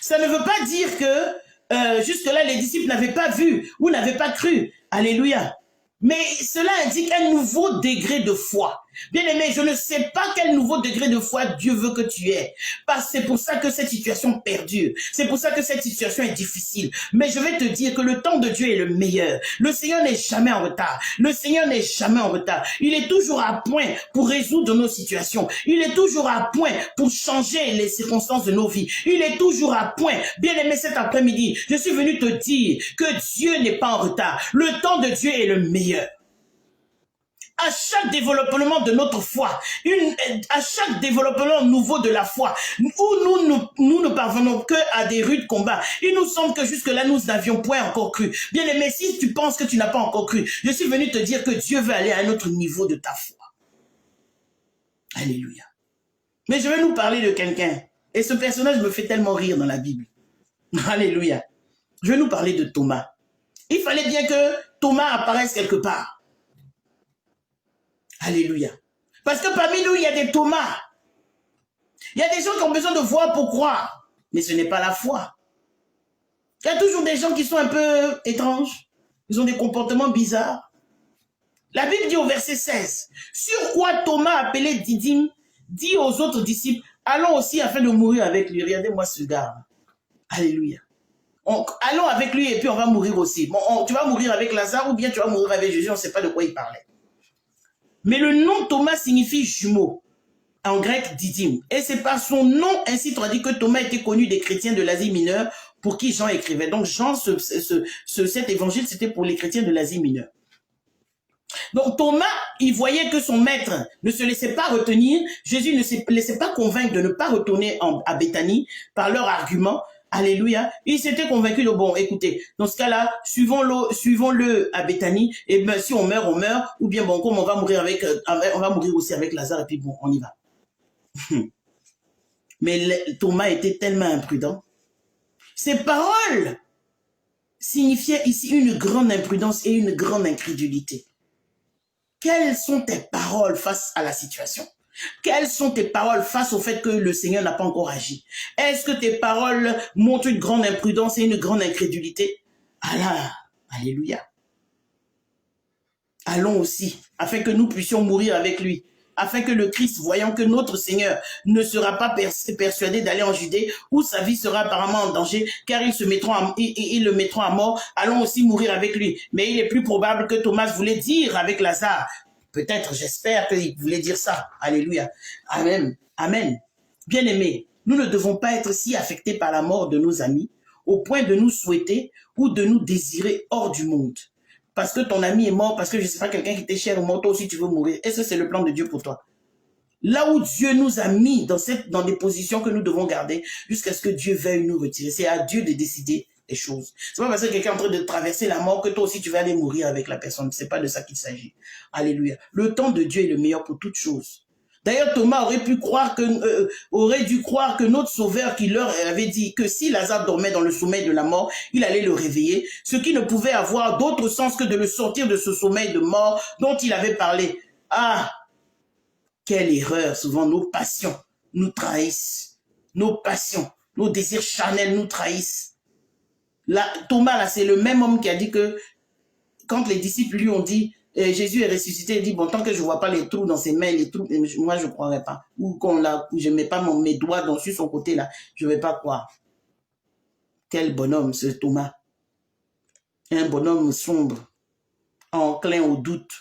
Ça ne veut pas dire que jusque-là, les disciples n'avaient pas vu ou n'avaient pas cru. Alléluia. Mais cela indique un nouveau degré de foi. Bien aimé, je ne sais pas quel nouveau degré de foi Dieu veut que tu aies. Parce que c'est pour ça que cette situation perdure. C'est pour ça que cette situation est difficile. Mais je vais te dire que le temps de Dieu est le meilleur. Le Seigneur n'est jamais en retard. Le Seigneur n'est jamais en retard. Il est toujours à point pour résoudre nos situations. Il est toujours à point pour changer les circonstances de nos vies. Il est toujours à point. Bien aimé, cet après-midi, je suis venu te dire que Dieu n'est pas en retard. Le temps de Dieu est le meilleur. À chaque développement de notre foi, à chaque développement nouveau de la foi, où nous ne parvenons que à des rudes combats, il nous semble que jusque-là, nous n'avions point encore cru. Bien aimé, si tu penses que tu n'as pas encore cru, je suis venu te dire que Dieu veut aller à un autre niveau de ta foi. Alléluia. Mais je vais nous parler de quelqu'un, et ce personnage me fait tellement rire dans la Bible. Alléluia. Je vais nous parler de Thomas. Il fallait bien que Thomas apparaisse quelque part. Alléluia. Parce que parmi nous, il y a des Thomas. Il y a des gens qui ont besoin de voir pour croire. Mais ce n'est pas la foi. Il y a toujours des gens qui sont un peu étranges. Ils ont des comportements bizarres. La Bible dit au verset 16, « Sur quoi Thomas, appelé Didyme, dit aux autres disciples, « Allons aussi afin de mourir avec lui. » Regardez-moi ce gars. Alléluia. Allons avec lui et puis on va mourir aussi. Bon, tu vas mourir avec Lazare ou bien tu vas mourir avec Jésus. On ne sait pas de quoi il parlait. Mais le nom Thomas signifie jumeau, en grec didyme. Et c'est par son nom ainsi traduit que Thomas était connu des chrétiens de l'Asie mineure pour qui Jean écrivait. Donc Jean, cet évangile, c'était pour les chrétiens de l'Asie mineure. Donc Thomas, il voyait que son maître ne se laissait pas retenir. Jésus ne se laissait pas convaincre de ne pas retourner à Béthanie par leur argument. Alléluia. Il s'était convaincu de, bon, écoutez, dans ce cas-là, suivons-le à Béthanie, et ben, si on meurt, on meurt, ou bien, bon, comme on va mourir aussi avec Lazare, et puis bon, on y va. Mais Thomas était tellement imprudent. Ces paroles signifiaient ici une grande imprudence et une grande incrédulité. Quelles sont tes paroles face à la situation? Quelles sont tes paroles face au fait que le Seigneur n'a pas encore agi? Est-ce que tes paroles montrent une grande imprudence et une grande incrédulité? Ah là, Alléluia. Allons aussi, afin que nous puissions mourir avec lui, afin que le Christ, voyant que notre Seigneur ne sera pas persuadé d'aller en Judée, où sa vie sera apparemment en danger, car ils le mettront à mort, allons aussi mourir avec lui. Mais il est plus probable que Thomas voulait dire avec Lazare, peut-être, j'espère qu'il voulait dire ça. Alléluia. Amen. Amen. Bien-aimés, nous ne devons pas être si affectés par la mort de nos amis, au point de nous souhaiter ou de nous désirer hors du monde. Parce que ton ami est mort, parce que je ne sais pas, quelqu'un qui t'est cher est mort, toi aussi tu veux mourir. Est-ce que c'est le plan de Dieu pour toi? Là où Dieu nous a mis dans des positions que nous devons garder, jusqu'à ce que Dieu veuille nous retirer. C'est à Dieu de décider les choses. C'est pas parce que quelqu'un est en train de traverser la mort que toi aussi tu vas aller mourir avec la personne. C'est pas de ça qu'il s'agit. Alléluia. Le temps de Dieu est le meilleur pour toutes choses. D'ailleurs, Thomas aurait dû croire que notre Sauveur qui leur avait dit que si Lazare dormait dans le sommeil de la mort, il allait le réveiller, ce qui ne pouvait avoir d'autre sens que de le sortir de ce sommeil de mort dont il avait parlé. Ah, quelle erreur! Souvent, nos passions nous trahissent. Nos passions, nos désirs charnels nous trahissent. Thomas, là, c'est le même homme qui a dit que quand les disciples lui ont dit Jésus est ressuscité, il dit, bon, tant que je ne vois pas les trous dans ses mains, les trous, moi, je ne croirais pas. Ou je ne mets pas mes doigts sur son côté, là, je ne vais pas croire. Quel bonhomme, ce Thomas. Un bonhomme sombre, enclin au doute,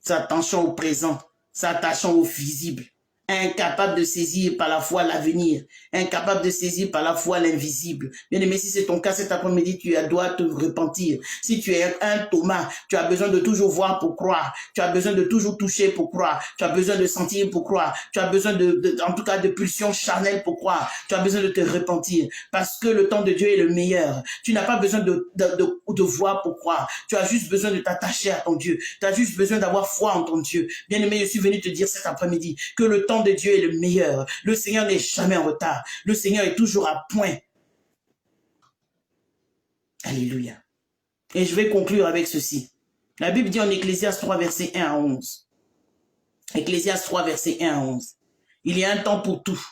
s'attachant au présent, s'attachant au visible, incapable de saisir par la foi l'avenir, incapable de saisir par la foi l'invisible. Bien aimé, si c'est ton cas cet après-midi, tu dois te repentir. Si tu es un Thomas, tu as besoin de toujours voir pour croire. Tu as besoin de toujours toucher pour croire. Tu as besoin de sentir pour croire. Tu as besoin en tout cas de pulsions charnelles pour croire. Tu as besoin de te repentir parce que le temps de Dieu est le meilleur. Tu n'as pas besoin de voir pour croire. Tu as juste besoin de t'attacher à ton Dieu. Tu as juste besoin d'avoir foi en ton Dieu. Bien aimé, je suis venu te dire cet après-midi que le temps de Dieu est le meilleur. Le Seigneur n'est jamais en retard. Le Seigneur est toujours à point. Alléluia. Et je vais conclure avec ceci. La Bible dit en Ecclésiaste 3, verset 1 à 11. Ecclésiaste 3, verset 1 à 11. Il y a un temps pour tout.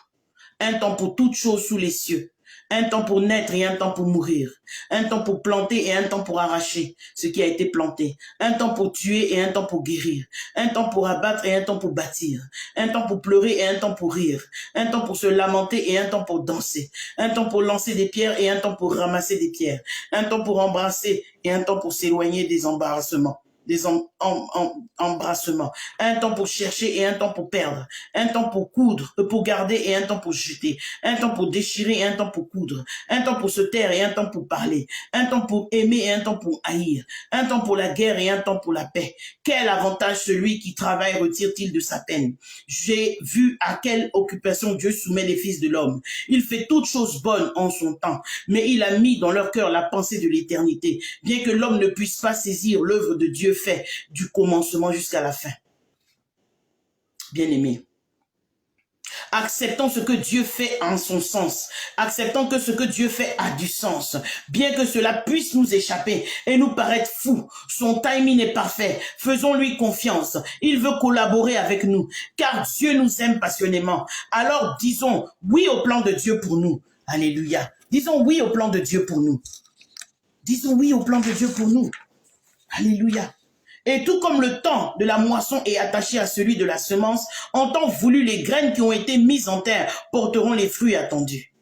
Un temps pour toutes choses sous les cieux. Un temps pour naître et un temps pour mourir. Un temps pour planter et un temps pour arracher ce qui a été planté. Un temps pour tuer et un temps pour guérir. Un temps pour abattre et un temps pour bâtir. Un temps pour pleurer et un temps pour rire. Un temps pour se lamenter et un temps pour danser. Un temps pour lancer des pierres et un temps pour ramasser des pierres. Un temps pour embrasser et un temps pour s'éloigner des embarrassements. Embrassements. Un temps pour chercher et un temps pour perdre. Un temps pour coudre, pour garder et un temps pour jeter. Un temps pour déchirer et un temps pour coudre. Un temps pour se taire et un temps pour parler. Un temps pour aimer et un temps pour haïr. Un temps pour la guerre et un temps pour la paix. Quel avantage celui qui travaille retire-t-il de sa peine? J'ai vu à quelle occupation Dieu soumet les fils de l'homme. Il fait toutes choses bonnes en son temps, mais il a mis dans leur cœur la pensée de l'éternité, bien que l'homme ne puisse pas saisir l'œuvre de Dieu fait du commencement jusqu'à la fin. Bien-aimés, acceptons ce que Dieu fait en son sens. Acceptons que ce que Dieu fait a du sens. Bien que cela puisse nous échapper et nous paraître fou, son timing est parfait. Faisons-lui confiance. Il veut collaborer avec nous, car Dieu nous aime passionnément. Alors disons oui au plan de Dieu pour nous. Alléluia. Disons oui au plan de Dieu pour nous. Disons oui au plan de Dieu pour nous. Alléluia. Et tout comme le temps de la moisson est attaché à celui de la semence, en temps voulu, les graines qui ont été mises en terre porteront les fruits attendus.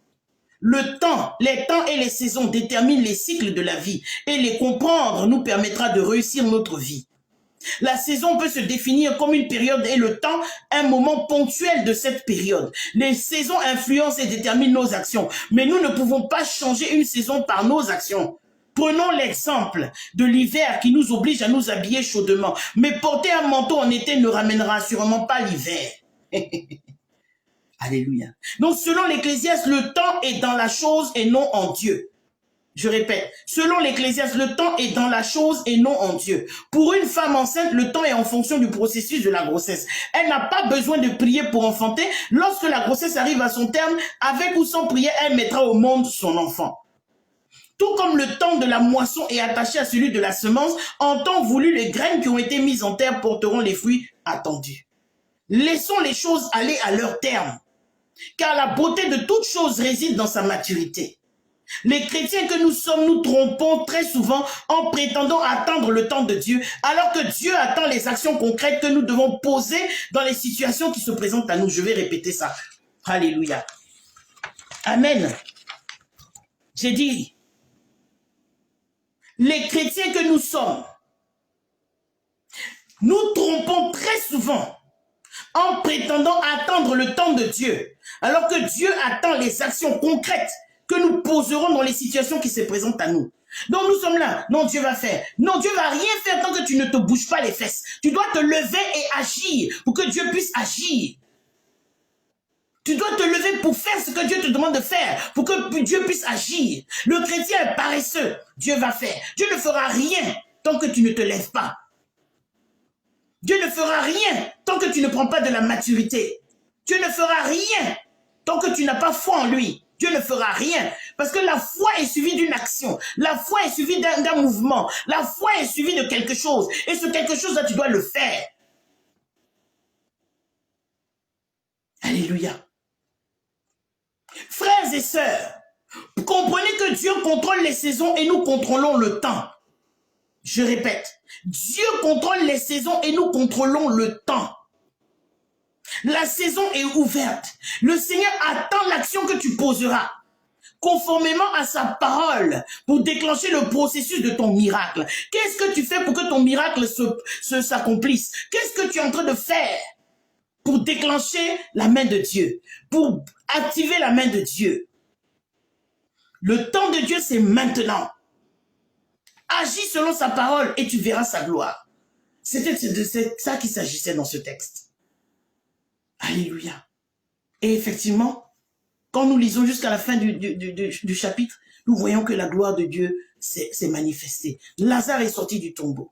Le temps, les temps et les saisons déterminent les cycles de la vie, et les comprendre nous permettra de réussir notre vie. La saison peut se définir comme une période et le temps, un moment ponctuel de cette période. Les saisons influencent et déterminent nos actions, mais nous ne pouvons pas changer une saison par nos actions. Prenons l'exemple de l'hiver qui nous oblige à nous habiller chaudement. Mais porter un manteau en été ne ramènera sûrement pas l'hiver. Alléluia. Donc selon l'Ecclésiaste, le temps est dans la chose et non en Dieu. Je répète, selon l'Ecclésiaste, le temps est dans la chose et non en Dieu. Pour une femme enceinte, le temps est en fonction du processus de la grossesse. Elle n'a pas besoin de prier pour enfanter. Lorsque la grossesse arrive à son terme, avec ou sans prière, elle mettra au monde son enfant. Tout comme le temps de la moisson est attaché à celui de la semence, en temps voulu, les graines qui ont été mises en terre porteront les fruits attendus. Laissons les choses aller à leur terme, car la beauté de toute chose réside dans sa maturité. Les chrétiens que nous sommes, nous trompons très souvent en prétendant attendre le temps de Dieu, alors que Dieu attend les actions concrètes que nous devons poser dans les situations qui se présentent à nous. Je vais répéter ça. Alléluia. Amen. J'ai dit, les chrétiens que nous sommes, nous trompons très souvent en prétendant attendre le temps de Dieu, alors que Dieu attend les actions concrètes que nous poserons dans les situations qui se présentent à nous. Donc nous sommes là, non, Dieu va faire. Non, Dieu va rien faire tant que tu ne te bouges pas les fesses. Tu dois te lever et agir pour que Dieu puisse agir. Tu dois te lever pour faire ce que Dieu te demande de faire, pour que Dieu puisse agir. Le chrétien est paresseux, Dieu va faire. Dieu ne fera rien tant que tu ne te lèves pas. Dieu ne fera rien tant que tu ne prends pas de la maturité. Dieu ne fera rien tant que tu n'as pas foi en lui. Dieu ne fera rien. Parce que la foi est suivie d'une action. La foi est suivie d'un mouvement. La foi est suivie de quelque chose. Et ce quelque chose-là, tu dois le faire. Alléluia. Frères et sœurs, comprenez que Dieu contrôle les saisons et nous contrôlons le temps. Je répète, Dieu contrôle les saisons et nous contrôlons le temps. La saison est ouverte. Le Seigneur attend l'action que tu poseras, conformément à sa parole, pour déclencher le processus de ton miracle. Qu'est-ce que tu fais pour que ton miracle s'accomplisse? Qu'est-ce que tu es en train de faire pour déclencher la main de Dieu, pour activer la main de Dieu? Le temps de Dieu, c'est maintenant. Agis selon sa parole et tu verras sa gloire. C'était de ça qu'il s'agissait dans ce texte. Alléluia. Et effectivement, quand nous lisons jusqu'à la fin du chapitre, nous voyons que la gloire de Dieu s'est manifestée. Lazare est sorti du tombeau.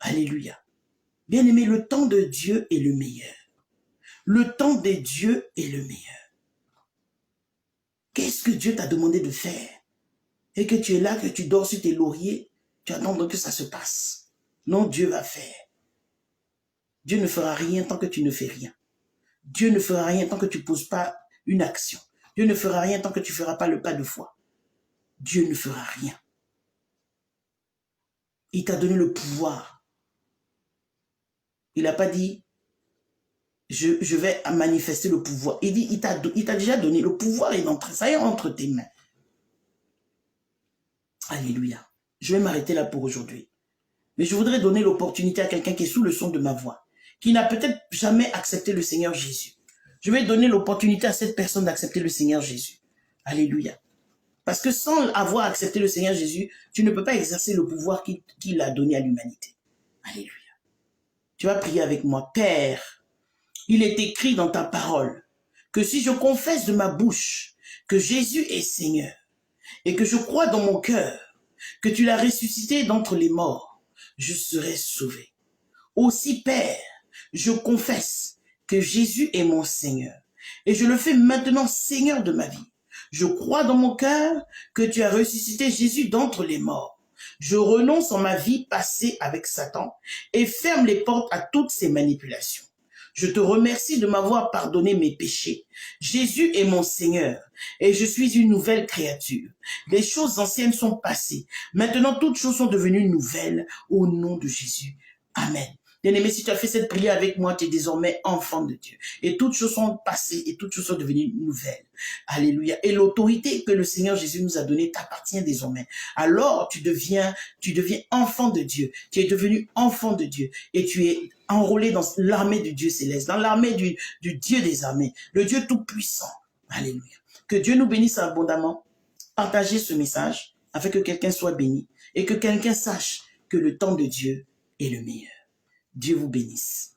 Alléluia. Bien-aimé, le temps de Dieu est le meilleur. Le temps de Dieu est le meilleur. Qu'est-ce que Dieu t'a demandé de faire? Et que tu es là, que tu dors sur tes lauriers, tu attends donc que ça se passe. Non, Dieu va faire. Dieu ne fera rien tant que tu ne fais rien. Dieu ne fera rien tant que tu ne poses pas une action. Dieu ne fera rien tant que tu ne feras pas le pas de foi. Dieu ne fera rien. Il t'a donné le pouvoir. Il n'a pas dit, je vais manifester le pouvoir. Il dit, il t'a déjà donné le pouvoir, ça est entre tes mains. Alléluia. Je vais m'arrêter là pour aujourd'hui. Mais je voudrais donner l'opportunité à quelqu'un qui est sous le son de ma voix, qui n'a peut-être jamais accepté le Seigneur Jésus. Je vais donner l'opportunité à cette personne d'accepter le Seigneur Jésus. Alléluia. Parce que sans avoir accepté le Seigneur Jésus, tu ne peux pas exercer le pouvoir qu'il a donné à l'humanité. Alléluia. Tu vas prier avec moi. Père, il est écrit dans ta parole que si je confesse de ma bouche que Jésus est Seigneur et que je crois dans mon cœur que tu l'as ressuscité d'entre les morts, je serai sauvé. Aussi, Père, je confesse que Jésus est mon Seigneur et je le fais maintenant Seigneur de ma vie. Je crois dans mon cœur que tu as ressuscité Jésus d'entre les morts. Je renonce en ma vie passée avec Satan et ferme les portes à toutes ses manipulations. Je te remercie de m'avoir pardonné mes péchés. Jésus est mon Seigneur et je suis une nouvelle créature. Les choses anciennes sont passées. Maintenant, toutes choses sont devenues nouvelles au nom de Jésus. Amen. Bien-aimé, si tu as fait cette prière avec moi, tu es désormais enfant de Dieu. Et toutes choses sont passées et toutes choses sont devenues nouvelles. Alléluia. Et l'autorité que le Seigneur Jésus nous a donnée t'appartient désormais. Alors, tu deviens enfant de Dieu. Tu es devenu enfant de Dieu. Et tu es enrôlé dans l'armée du Dieu céleste, dans l'armée du Dieu des armées, le Dieu tout-puissant. Alléluia. Que Dieu nous bénisse abondamment. Partagez ce message afin que quelqu'un soit béni et que quelqu'un sache que le temps de Dieu est le meilleur. Dieu vous bénisse.